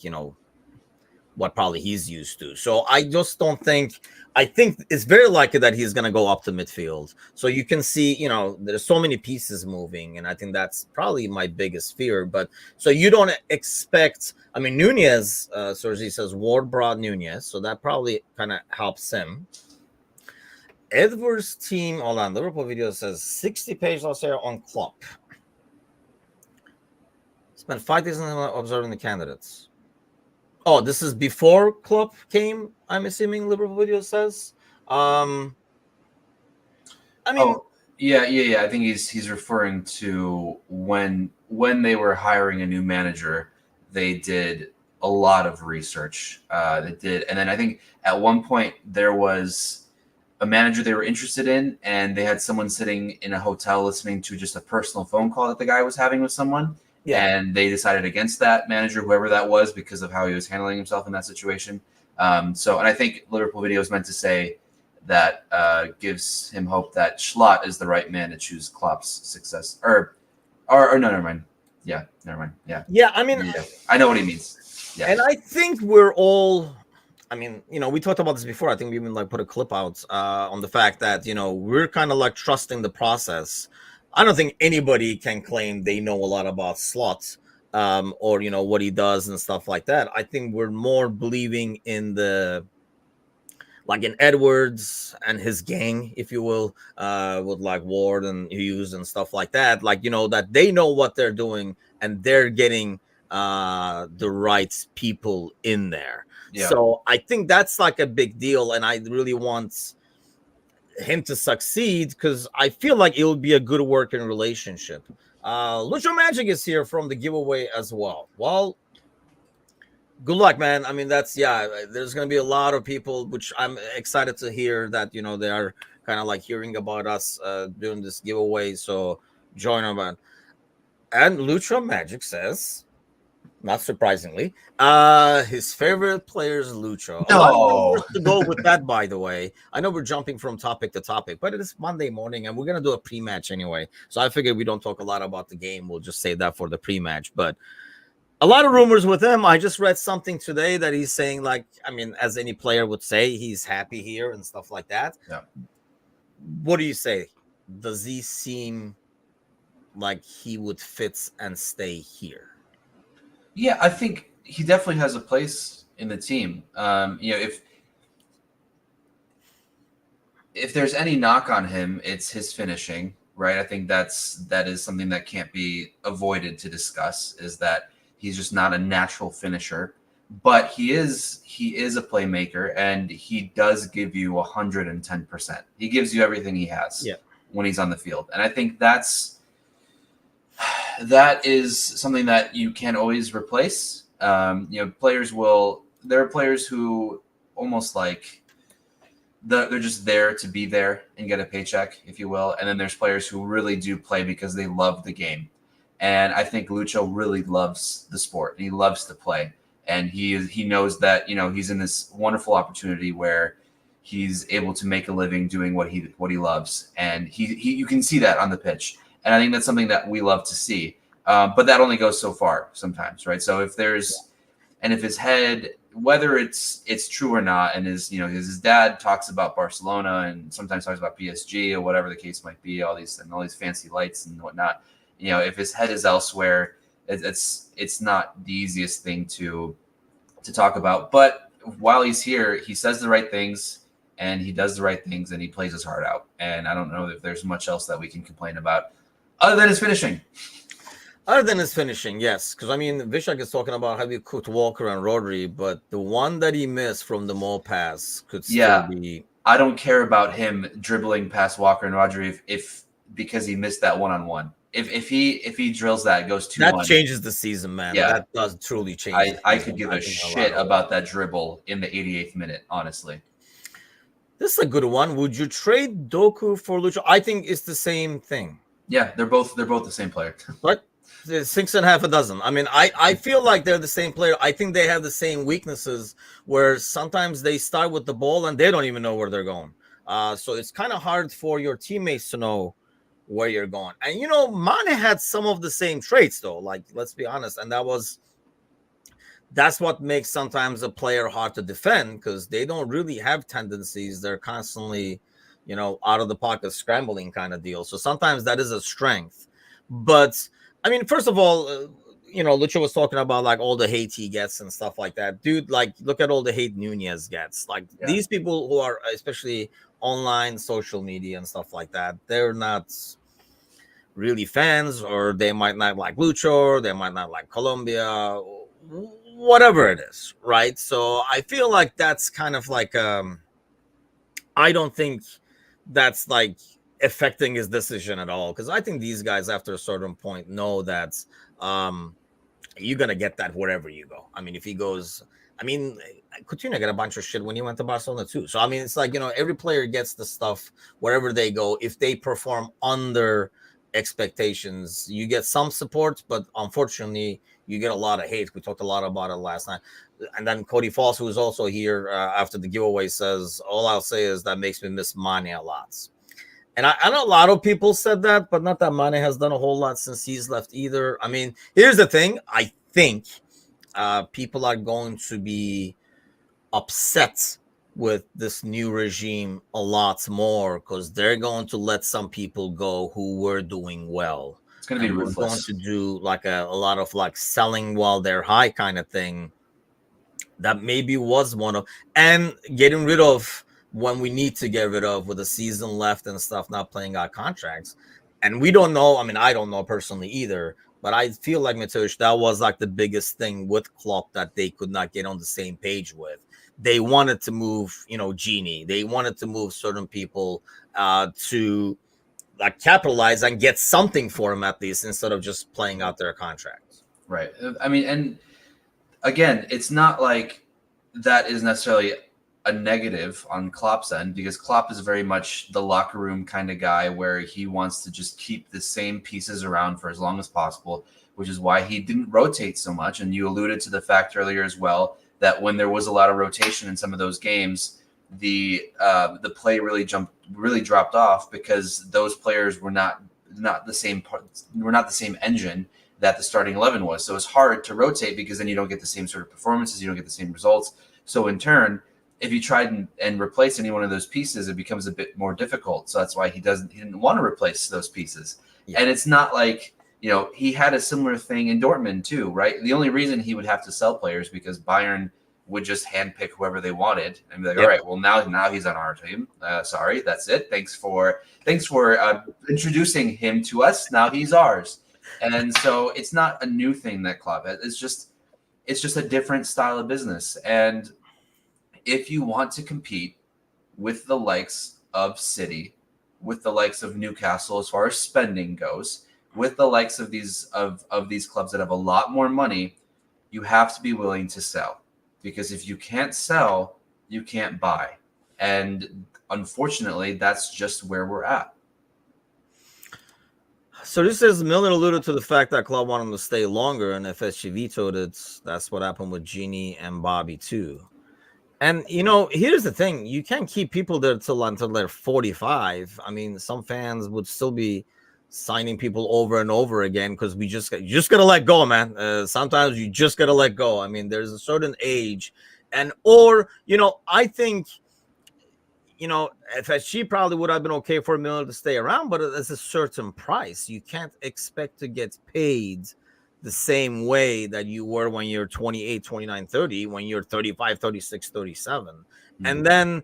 what probably he's used to. So I just don't think. I think it's very likely that he's going to go up to midfield. So you can see, there's so many pieces moving, and I think that's probably my biggest fear. But so you don't expect. I mean, Nunez, Sergi says Ward brought Nunez, so that probably kind of helps him. Edwards' team, hold on, Liverpool video says 60-page last year on Klopp. Spent 5 days observing the candidates. Oh, this is before Klopp came, I'm assuming Liverpool video says. I mean, yeah. I think he's referring to when they were hiring a new manager, they did a lot of research. They did, and then I think at one point there was a manager they were interested in, and they had someone sitting in a hotel listening to just a personal phone call that the guy was having with someone. Yeah. And they decided against that manager, whoever that was, because of how he was handling himself in that situation. And I think Liverpool video is meant to say that gives him hope that Schlott is the right man to choose Klopp's success. Or no, never mind. Yeah, never mind. Yeah. Yeah, I mean, yeah. I know what he means. Yeah. And I think we're all. I mean, we talked about this before. I think we even put a clip out on the fact that we're kind of like trusting the process. I don't think anybody can claim they know a lot about Slot or what he does and stuff like that. I think we're more believing in in Edwards and his gang, if you will, with like Ward and Hughes and stuff like that. That they know what they're doing and they're getting the right people in there. Yeah. So I think that's like a big deal, and I really want him to succeed because I feel like it will be a good working relationship. Lucho Magic is here from the giveaway as well. Well, good luck, man. I mean, there's going to be a lot of people, which I'm excited to hear that, they are kind of like hearing about us doing this giveaway. So join them, man. And Lucho Magic says, not surprisingly, his favorite player is Lucho. A lot of ways to go with that, by the way. I know we're jumping from topic to topic, but it is Monday morning, and we're going to do a pre-match anyway. So I figured we don't talk a lot about the game. We'll just save that for the pre-match. But a lot of rumors with him. I just read something today that he's saying, as any player would say, he's happy here and stuff like that. Yeah. What do you say? Does he seem like he would fit and stay here? Yeah, I think he definitely has a place in the team. If there's any knock on him, it's his finishing, right? I think that is something that can't be avoided to discuss, is that he's just not a natural finisher. But he is a playmaker, and he does give you 110%. He gives you everything he has when he's on the field. And I think that is something that you can't always replace. There are players who almost like they're just there to be there and get a paycheck, if you will. And then there's players who really do play because they love the game. And I think Lucho really loves the sport. He loves to play. And he knows that, he's in this wonderful opportunity where he's able to make a living doing what he loves. And you can see that on the pitch. And I think that's something that we love to see. But that only goes so far sometimes, right? So if his head, whether it's true or not, and his dad talks about Barcelona and sometimes talks about PSG or whatever the case might be, all these fancy lights and whatnot, if his head is elsewhere, it's not the easiest thing to talk about. But while he's here, he says the right things and he does the right things and he plays his heart out. And I don't know if there's much else that we can complain about Other than his finishing. Other than his finishing, yes. Because, I mean, Vishak is talking about how he cooked Walker and Rodri, but the one that he missed from the Mo pass could still be... I don't care about him dribbling past Walker and Rodri if because he missed that one-on-one. If he drills that, it goes 2-1. That changes the season, man. Yeah. That does truly change. I could give a shit about that dribble in the 88th minute, honestly. This is a good one. Would you trade Doku for Lucho? I think it's the same thing. Yeah, they're both the same player. What? 6.5 a dozen. I mean, I feel like they're the same player. I think they have the same weaknesses where sometimes they start with the ball and they don't even know where they're going. So it's kind of hard for your teammates to know where you're going. And, you know, Mane had some of the same traits, though. Like, let's be honest. And that's what makes sometimes a player hard to defend because they don't really have tendencies. They're constantly, you know, out of the pocket scrambling kind of deal. So sometimes that is a strength. But I mean, first of all, you know, Lucho was talking about like all the hate he gets and stuff like that. Dude, like, look at all the hate Nunez gets. Like, these people who are especially online, social media and stuff like that, they're not really fans, or they might not like Lucho, or they might not like Colombia, whatever it is, right? So I feel like that's kind of like, I don't think that's like affecting his decision at all, because I think these guys after a certain point know that you're gonna get that wherever you go. I mean, if he goes, I mean, Coutinho got a bunch of shit when he went to Barcelona too. So I mean, it's like, you know, every player gets the stuff wherever they go. If they perform under expectations, you get some support, but unfortunately you get a lot of hate. We talked a lot about it last night. And then Cody Foss, who is also here after the giveaway, says, all I'll say is that makes me miss Mane a lot. And I know a lot of people said that, but not that Mane has done a whole lot since he's left either. I mean, here's the thing. I think people are going to be upset with this new regime a lot more because they're going to let some people go who were doing well. It's going to be ruthless. We're going to do like a lot of like selling while they're high kind of thing. That maybe was one of, and getting rid of when we need to get rid of with a season left and stuff, not playing our contracts. And we don't know. I mean, I don't know personally either, but I feel like, Mateusz, that was like the biggest thing with Klopp that they could not get on the same page with. They wanted to move, you know, Genie. They wanted to move certain people to like capitalize and get something for them at least, instead of just playing out their contracts. Right. I mean, and again, it's not like that is necessarily a negative on Klopp's end, because Klopp is very much the locker room kind of guy where he wants to just keep the same pieces around for as long as possible, which is why he didn't rotate so much. And you alluded to the fact earlier as well that when there was a lot of rotation in some of those games, the play really dropped off because those players were not the same engine that the starting 11 was. So it's hard to rotate because then you don't get the same sort of performances, you don't get the same results. So in turn, if you tried and replace any one of those pieces, it becomes a bit more difficult. So that's why he didn't want to replace those pieces. Yeah. And it's not like, you know, he had a similar thing in Dortmund too, right? The only reason he would have to sell players because Bayern would just handpick whoever they wanted and be like, all right, well now he's on our team. Sorry, that's it. Thanks for introducing him to us. Now he's ours. And so it's not a new thing that Klopp has. It's just a different style of business. And if you want to compete with the likes of City, with the likes of Newcastle as far as spending goes, with the likes of these clubs that have a lot more money, you have to be willing to sell. Because if you can't sell, you can't buy. And unfortunately, that's just where we're at. So this says Milner alluded to the fact that Klopp wanted him to stay longer, and if FSG vetoed it, that's what happened with Genie and Bobby too. And, you know, here's the thing. You can't keep people there until they're 45. I mean, some fans would still be signing people over and over again because you just got to let go, man. Sometimes you just got to let go. I mean, there's a certain age. Or, you know, I think, you know, FSG probably would have been okay for Miller to stay around, but it's a certain price. You can't expect to get paid the same way that you were when you're 28, 29, 30, when you're 35, 36, 37. Mm-hmm. And then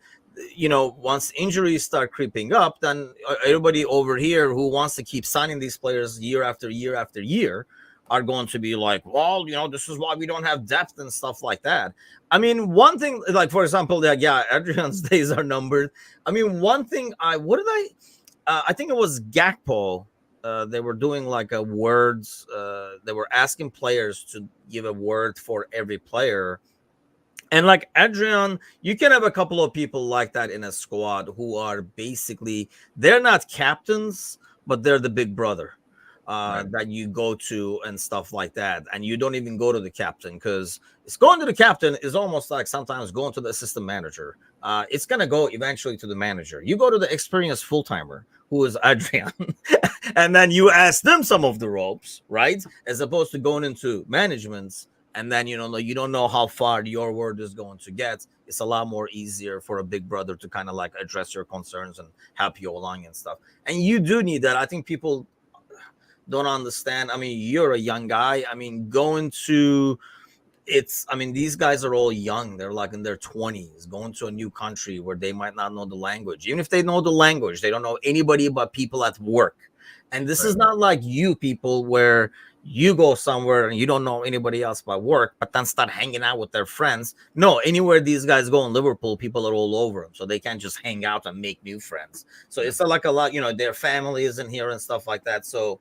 once injuries start creeping up, then everybody over here who wants to keep signing these players year after year after year are going to be like, well, this is why we don't have depth and stuff like that. I mean, one thing, like, for example, like, yeah, Adrian's days are numbered. I mean, one thing I think it was Gakpo. They were doing like a words. They were asking players to give a word for every player. And like Adrian, you can have a couple of people like that in a squad who are basically, they're not captains, but they're the big brother Right. that you go to and stuff like that. And you don't even go to the captain, because it's going to the captain is almost like sometimes going to the assistant manager. It's going to go eventually to the manager. You go to the experienced full timer, who is Adrian, and then you ask them some of the ropes, right? As opposed to going into managements. And then you don't know how far your word is going to get. It's a lot more easier for a big brother to kind of like address your concerns and help you along and stuff. And you do need that. I think people don't understand. I mean, you're a young guy. I mean, these guys are all young. They're like in their 20s, going to a new country where they might not know the language. Even if they know the language, they don't know anybody but people at work. And this is not like you people where you go somewhere and you don't know anybody else by work, but then start hanging out with their friends. No, anywhere these guys go in Liverpool, people are all over them. So they can't just hang out and make new friends. So it's like a lot, their family isn't here and stuff like that. So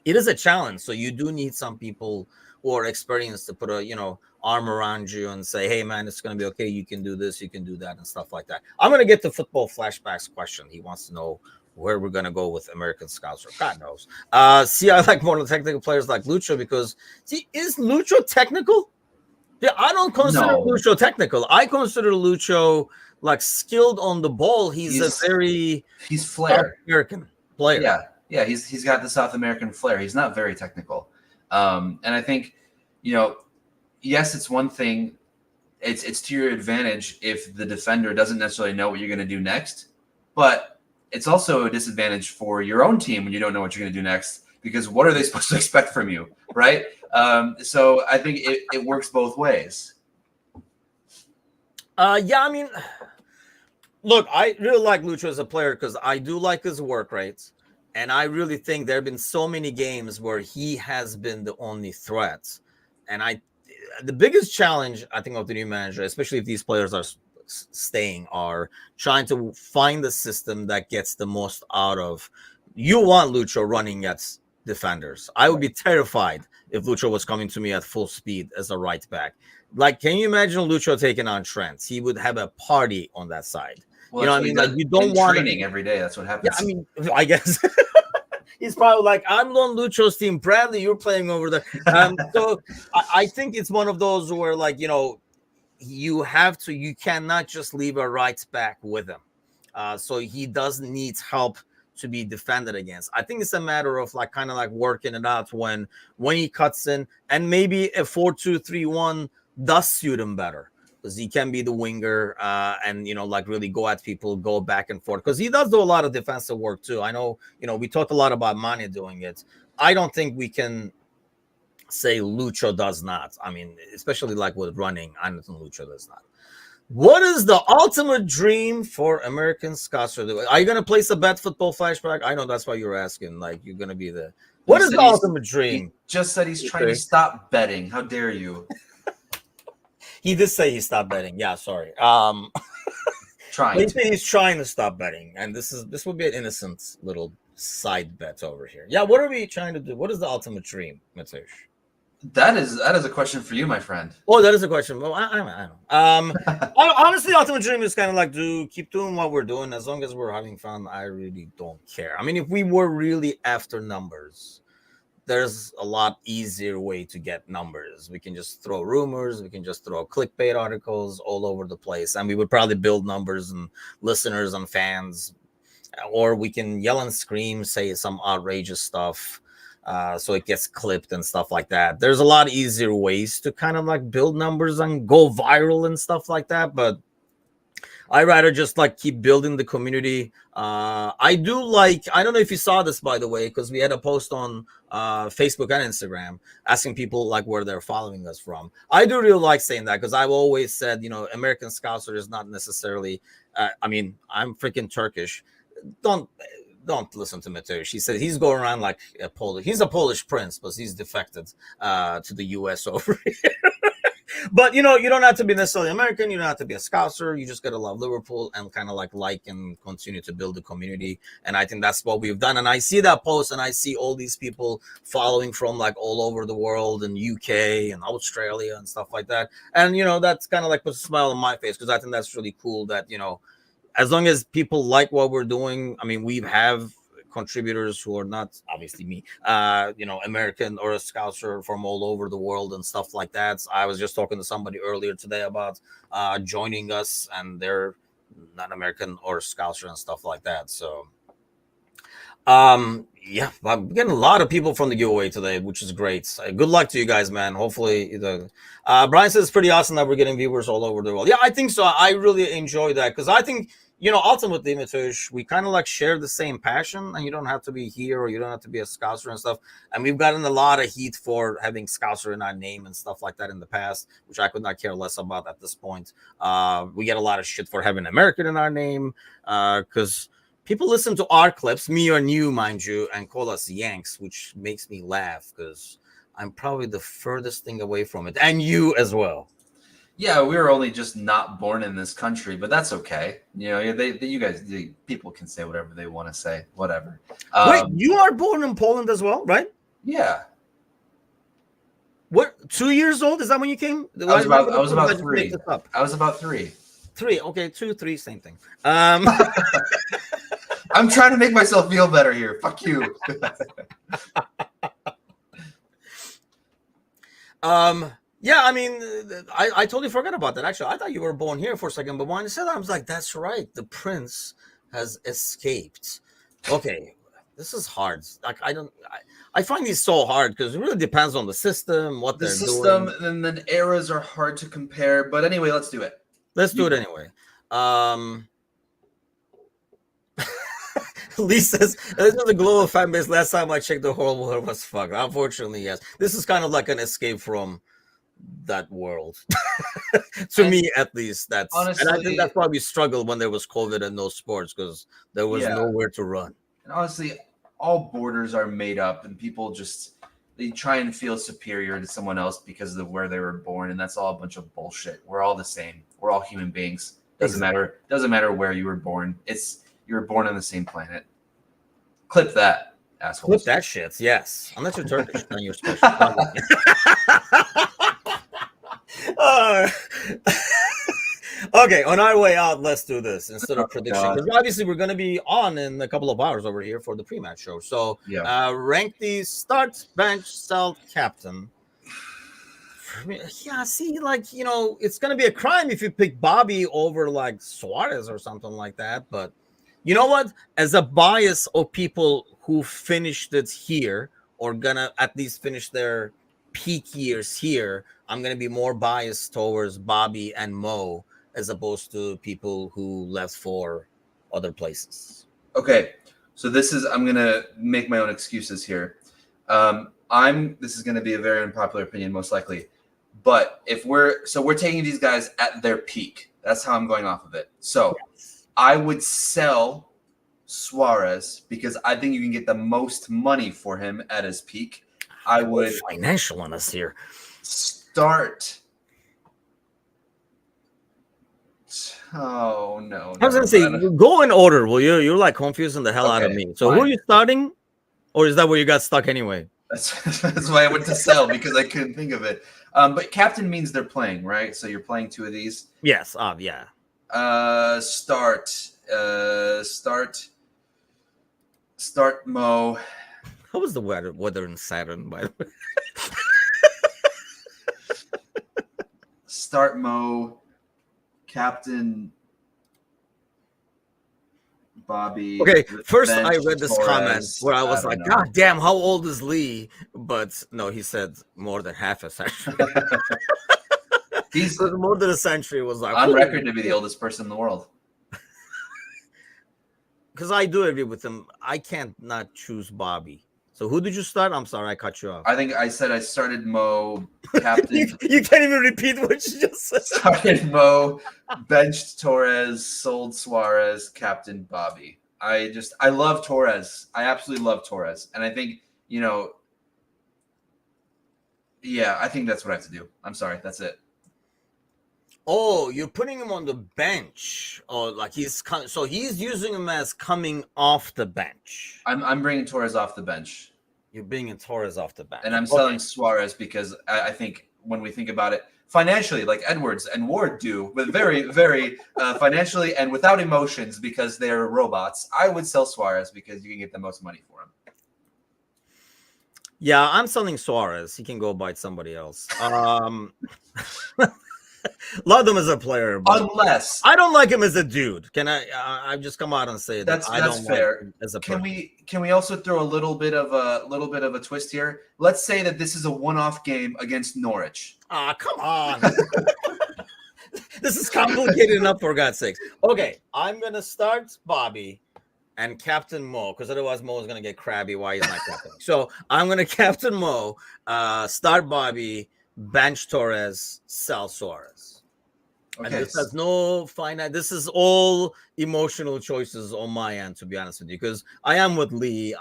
it is a challenge. So you do need some people who are experienced to put a, arm around you and say, hey, man, it's going to be okay. You can do this, you can do that, and stuff like that. I'm going to get to football flashbacks question. He wants to know where we're going to go with American Scouts, or God knows. I like more of the technical players like Lucho, because, is Lucho technical? Yeah, I don't consider Lucho technical. I consider Lucho like skilled on the ball. He's flair. American player. Yeah, he's got the South American flair. He's not very technical. And I think, yes, it's one thing. It's to your advantage if the defender doesn't necessarily know what you're going to do next, but it's also a disadvantage for your own team when you don't know what you're going to do next, because what are they supposed to expect from you, right? So I think it works both ways. Yeah, I mean, look, I really like Lucho as a player because I do like his work rates. And I really think there have been so many games where he has been the only threat. And the biggest challenge, I think, of the new manager, especially if these players are staying, are trying to find the system that gets the most out of. You want Lucho running at defenders. I would be terrified if Lucho was coming to me at full speed as a right back. Like, can you imagine Lucho taking on Trent? He would have a party on that side. Well, you know what I mean? Like, you don't want training every day. That's what happens. Yeah, I mean, I guess he's probably like, I'm on Lucho's team. Bradley, you're playing over there. So I think it's one of those where, like, you cannot just leave a right back with him. So he does need help to be defended against. I think it's a matter of like kind of like working it out when he cuts in, and maybe a 4-2-3-1 does suit him better, because he can be the winger and like really go at people, go back and forth, because he does do a lot of defensive work too. I know we talked a lot about Mane doing it. I don't think we can say Lucho does not. I mean, especially like with running, I don't think Lucho does not. What is the ultimate dream for American Scouts? Are you going to place a bet football flashback? I know that's why you're asking. Like, you're going to be the. What is the ultimate dream? He just said he's trying to stop betting. How dare you? He did say he stopped betting. Yeah, sorry. He's trying to stop betting, and this would be an innocent little side bet over here. Yeah, what are we trying to do? What is the ultimate dream, Mateusz? That is a question for you, my friend. Oh, that is a question. Well, I don't know. Honestly, ultimate dream is kind of like to keep doing what we're doing. As long as we're having fun, I really don't care. I mean, if we were really after numbers, there's a lot easier way to get numbers. We can just throw rumors. We can just throw clickbait articles all over the place, and we would probably build numbers and listeners and fans. Or we can yell and scream, say some outrageous stuff. So it gets clipped and stuff like that. There's a lot easier ways to kind of like build numbers and go viral and stuff like that. But I rather just like keep building the community. I don't know if you saw this, by the way, because we had a post on Facebook and Instagram asking people like where they're following us from. I do really like saying that, because I've always said, American Scouser is not necessarily I mean, I'm freaking Turkish. Don't don't listen to Mateo. She said he's going around like a Polish. He's a Polish prince, but he's defected to the U.S. over here. But you don't have to be necessarily American. You don't have to be a Scouser. You just gotta love Liverpool and kind of like and continue to build the community. And I think that's what we've done. And I see that post, and I see all these people following from like all over the world, and UK and Australia and stuff like that. And that's kind of like puts a smile on my face, because I think that's really cool that as long as people like what we're doing. I mean, we have contributors who are not obviously me, American or a Scouser from all over the world and stuff like that. So I was just talking to somebody earlier today about joining us, and they're not American or Scouser and stuff like that. So, yeah, I'm getting a lot of people from the giveaway today, which is great. Good luck to you guys, man. Hopefully, Brian says it's pretty awesome that we're getting viewers all over the world. Yeah, I think so. I really enjoy that, because I think ultimately, Matush, we kind of like share the same passion, and you don't have to be here, or you don't have to be a Scouser and stuff. And we've gotten a lot of heat for having Scouser in our name and stuff like that in the past, which I could not care less about at this point. We get a lot of shit for having American in our name, because people listen to our clips, me and you, mind you, and call us Yanks, which makes me laugh, because I'm probably the furthest thing away from it, and you as well. Yeah, we were only just not born in this country, but that's okay. You guys, people can say whatever they want to say, whatever. Wait, you are born in Poland as well, right? Yeah. What, 2 years old? Is that when you came? I was about 3. I was about 3. 3, okay, 2, 3, same thing. I'm trying to make myself feel better here. Fuck you. Yeah, I mean, I totally forgot about that. Actually, I thought you were born here for a second, but when I said that, I was like, that's right. The prince has escaped. Okay, this is hard. Like, I find these so hard, because it really depends on the system, what they're doing. The system, and then eras are hard to compare. But anyway, let's do it. Let's do it anyway. Lee says, this is the global fan base. Last time I checked, the whole world was fucked. Unfortunately, yes. This is kind of like an escape from that world. To me, at least. Honestly, and I think that's why we struggled when there was COVID and no sports, because there was nowhere to run. And honestly, all borders are made up, and people they try and feel superior to someone else because of where they were born, and that's all a bunch of bullshit. We're all the same. We're all human beings. Doesn't matter where you were born. You were born on the same planet. Clip that, assholes. Clip that shit, yes. Unless you're Turkish, then you're special. Okay, on our way out, let's do this instead of prediction. Because obviously we're going to be on in a couple of hours over here for the pre-match show. So rank the start, bench, sell, captain. Yeah, see, like, it's going to be a crime if you pick Bobby over like Suarez or something like that. But you know what? As a bias of people who finished it here, or gonna at least finish their peak years here, I'm gonna be more biased towards Bobby and Mo, as opposed to people who left for other places. Okay, so I'm gonna make my own excuses here. This is gonna be a very unpopular opinion, most likely, but we're taking these guys at their peak. That's how I'm going off of it. So I would sell Suarez because I think you can get the most money for him at his peak. I would financial on us here. Start. Oh no! I was gonna say, go in order, will you? You're like confusing the hell out of me. So fine. Who are you starting, or is that where you got stuck anyway? That's why I went to sell, because I couldn't think of it. But captain means they're playing, right? So you're playing 2 of these. Yes. Yeah. Start Mo. How was the weather in Saturn, by the way? Start Mo. Captain Bobby. Okay, first I read this comment where I was like, God damn, how old is Lee? But no, he said more than half a century. He's more than a century. Was like on record to be the oldest person in the world. Because I do agree with him. I can't not choose Bobby. So who did you start? I'm sorry, I cut you off. I think I said I started Mo, you, captain. you can't even repeat what you just said. Started Mo, benched Torres, sold Suarez, captain Bobby. I love Torres. I absolutely love Torres, and I think yeah, I think that's what I have to do. I'm sorry, that's it. Oh, you're putting him on the bench. Oh, like so he's using him as coming off the bench. I'm bringing Torres off the bench. You're bringing Torres off the bench. And I'm selling Suarez because I think when we think about it financially, like Edwards and Ward do, but very, very financially and without emotions because they're robots, I would sell Suarez because you can get the most money for him. Yeah, I'm selling Suarez. He can go bite somebody else. Love him as a player, but unless I don't like him as a dude. Can I just come out and say that's I don't fair. Like him as a can we also throw a little bit of a twist here? Let's say that this is a one-off game against Norwich. Ah, come on. This is complicated enough, for God's sakes. Okay, I'm gonna start Bobby and Captain Mo, because otherwise Mo is gonna get crabby while he's not captain. So I'm gonna Captain Mo, start Bobby, bench Torres, sell Suarez. Okay. And this has no finite. This is all emotional choices on my end, to be honest with you, because I am with Lee.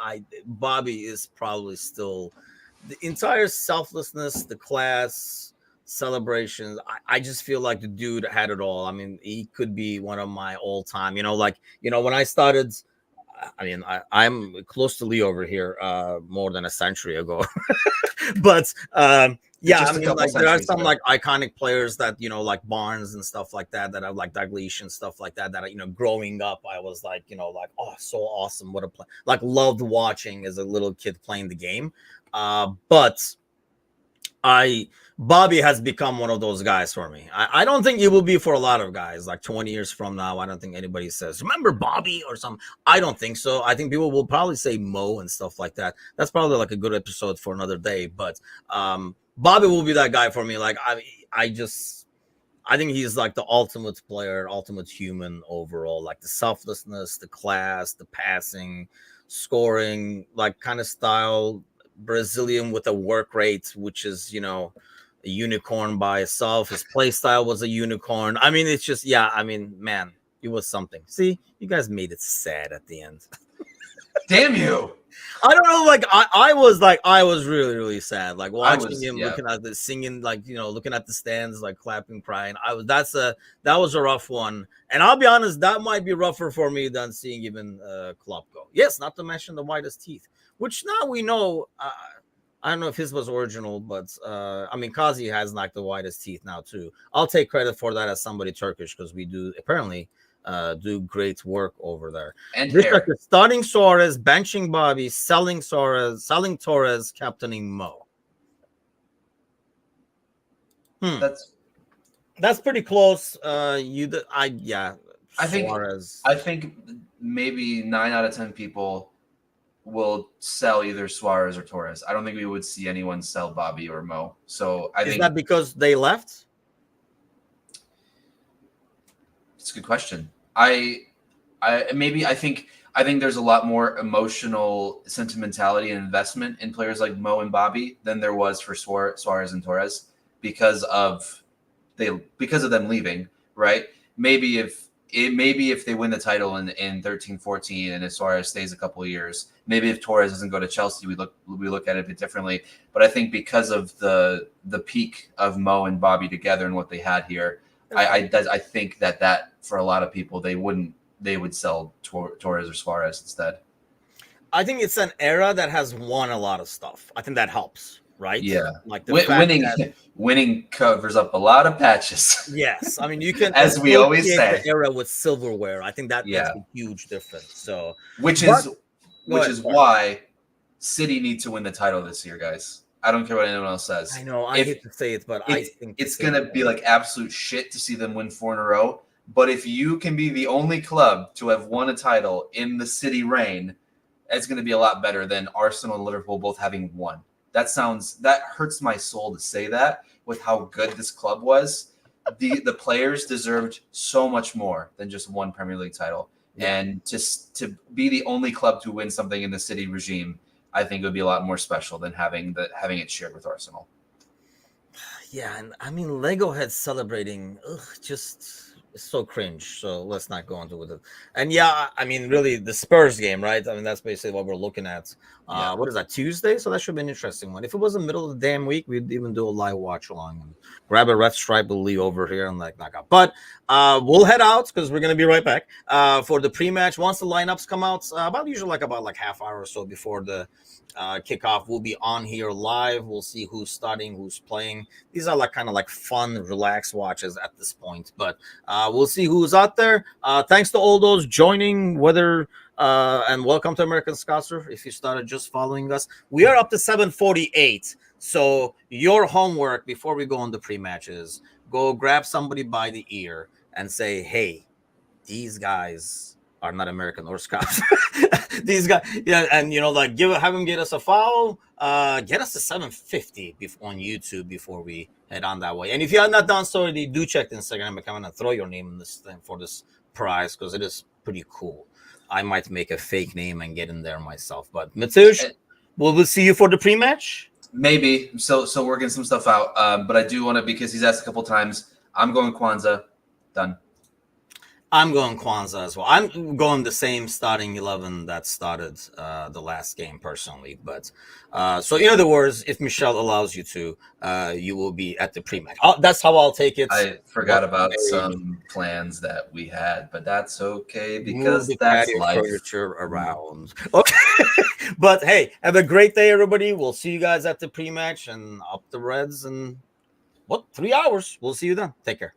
Bobby is probably still the entire selflessness, the class, celebrations. I just feel like the dude had it all. I mean, he could be one of my all-time. When I started. I mean, I'm close to Lee over here, more than a century ago. But yeah, I mean, like there are some like iconic players that like Barnes and stuff like that I like, Dalglish and stuff like that growing up I was like oh, so awesome, what a play, like loved watching as a little kid playing the game. But Bobby has become one of those guys for me. I don't think it will be for a lot of guys. Like 20 years from now, I don't think anybody says, remember Bobby or something. I don't think so. I think people will probably say Mo and stuff like that. That's probably like a good episode for another day. But Bobby will be that guy for me. Like I think he's like the ultimate player, ultimate human overall. Like the selflessness, the class, the passing, scoring, like kind of style. Brazilian with a work rate, which is, a unicorn by itself. His play style was a unicorn. I mean, it's just, man, it was something. See, you guys made it sad at the end. Damn you. I don't know. Like, I was really, really sad. Like watching him, looking at the singing, like, looking at the stands, like clapping, crying. That was a rough one. And I'll be honest, that might be rougher for me than seeing even Klopp go. Yes, not to mention the whitest teeth, which now we know. I don't know if his was original, but I mean, Kazi has like the whitest teeth now too. I'll take credit for that as somebody Turkish, because we do apparently do great work over there. And starting Suarez, benching Bobby, selling Suarez, selling Torres, captaining Mo. That's pretty close. I think maybe 9 out of 10 people will sell either Suarez or Torres. I don't think we would see anyone sell Bobby or Mo. So I think that because they left? It's a good question. I think there's a lot more emotional sentimentality and investment in players like Mo and Bobby than there was for Suarez and Torres because of them leaving, right? Maybe if they win the title in 13-14 and if Suarez stays a couple of years, maybe if Torres doesn't go to Chelsea, we look at it a bit differently. But I think because of the peak of Mo and Bobby together and what they had here, I think that for a lot of people they would sell Torres or Suarez instead. I think it's an era that has won a lot of stuff. I think that helps, right? Yeah, like winning covers up a lot of patches. Yes, I mean you can, as we always say, the era with silverware. I think that makes a huge difference. So, which is why City need to win the title this year, guys. I don't care what anyone else says. I know I hate to say it, but I think it's gonna be like absolute shit to see them win 4 in a row. But if you can be the only club to have won a title in the City reign, it's going to be a lot better than Arsenal and Liverpool both having won. That hurts my soul to say that with how good this club was. The players deserved so much more than just one Premier League title. Yeah. And just to be the only club to win something in the City regime, I think it would be a lot more special than having it shared with Arsenal. Yeah, and I mean Lego heads celebrating, just it's so cringe. So let's not go into with it. And yeah, I mean, really, the Spurs game, right? I mean, that's basically what we're looking at. Yeah. What is that, Tuesday? So that should be an interesting one. If it was the middle of the damn week, we'd even do a live watch along and grab a red stripe. We'll leave over here and like knock out. But we'll head out because we're gonna be right back for the pre-match. Once the lineups come out, about like half hour or so before the kickoff, we'll be on here live. We'll see who's starting, who's playing. These are like kind of like fun, relaxed watches at this point, but we'll see who's out there. Thanks to all those joining, and welcome to American Scouser. If you started just following us, we are up to 748. So your homework before we go on the pre-matches, go grab somebody by the ear and say, hey, these guys are not American or Scots. These guys, yeah, and like have them get us a follow, get us to 750 on YouTube before we head on that way. And if you have not done so already, do check the Instagram account and throw your name in this thing for this prize because it is pretty cool. I might make a fake name and get in there myself. But Matush, we'll see you for the pre-match. Maybe. So working some stuff out. But I do want to, because he's asked a couple times. I'm going Kwanzaa. Done. I'm going Kwanzaa as well. I'm going the same starting 11 that started the last game personally. But so in other words, if Michelle allows you to, you will be at the pre-match. That's how I'll take it. I forgot about some plans that we had, but that's okay because that's life. Furniture around. Okay. But hey, have a great day, everybody. We'll see you guys at the pre-match and up the Reds in 3 hours. We'll see you then. Take care.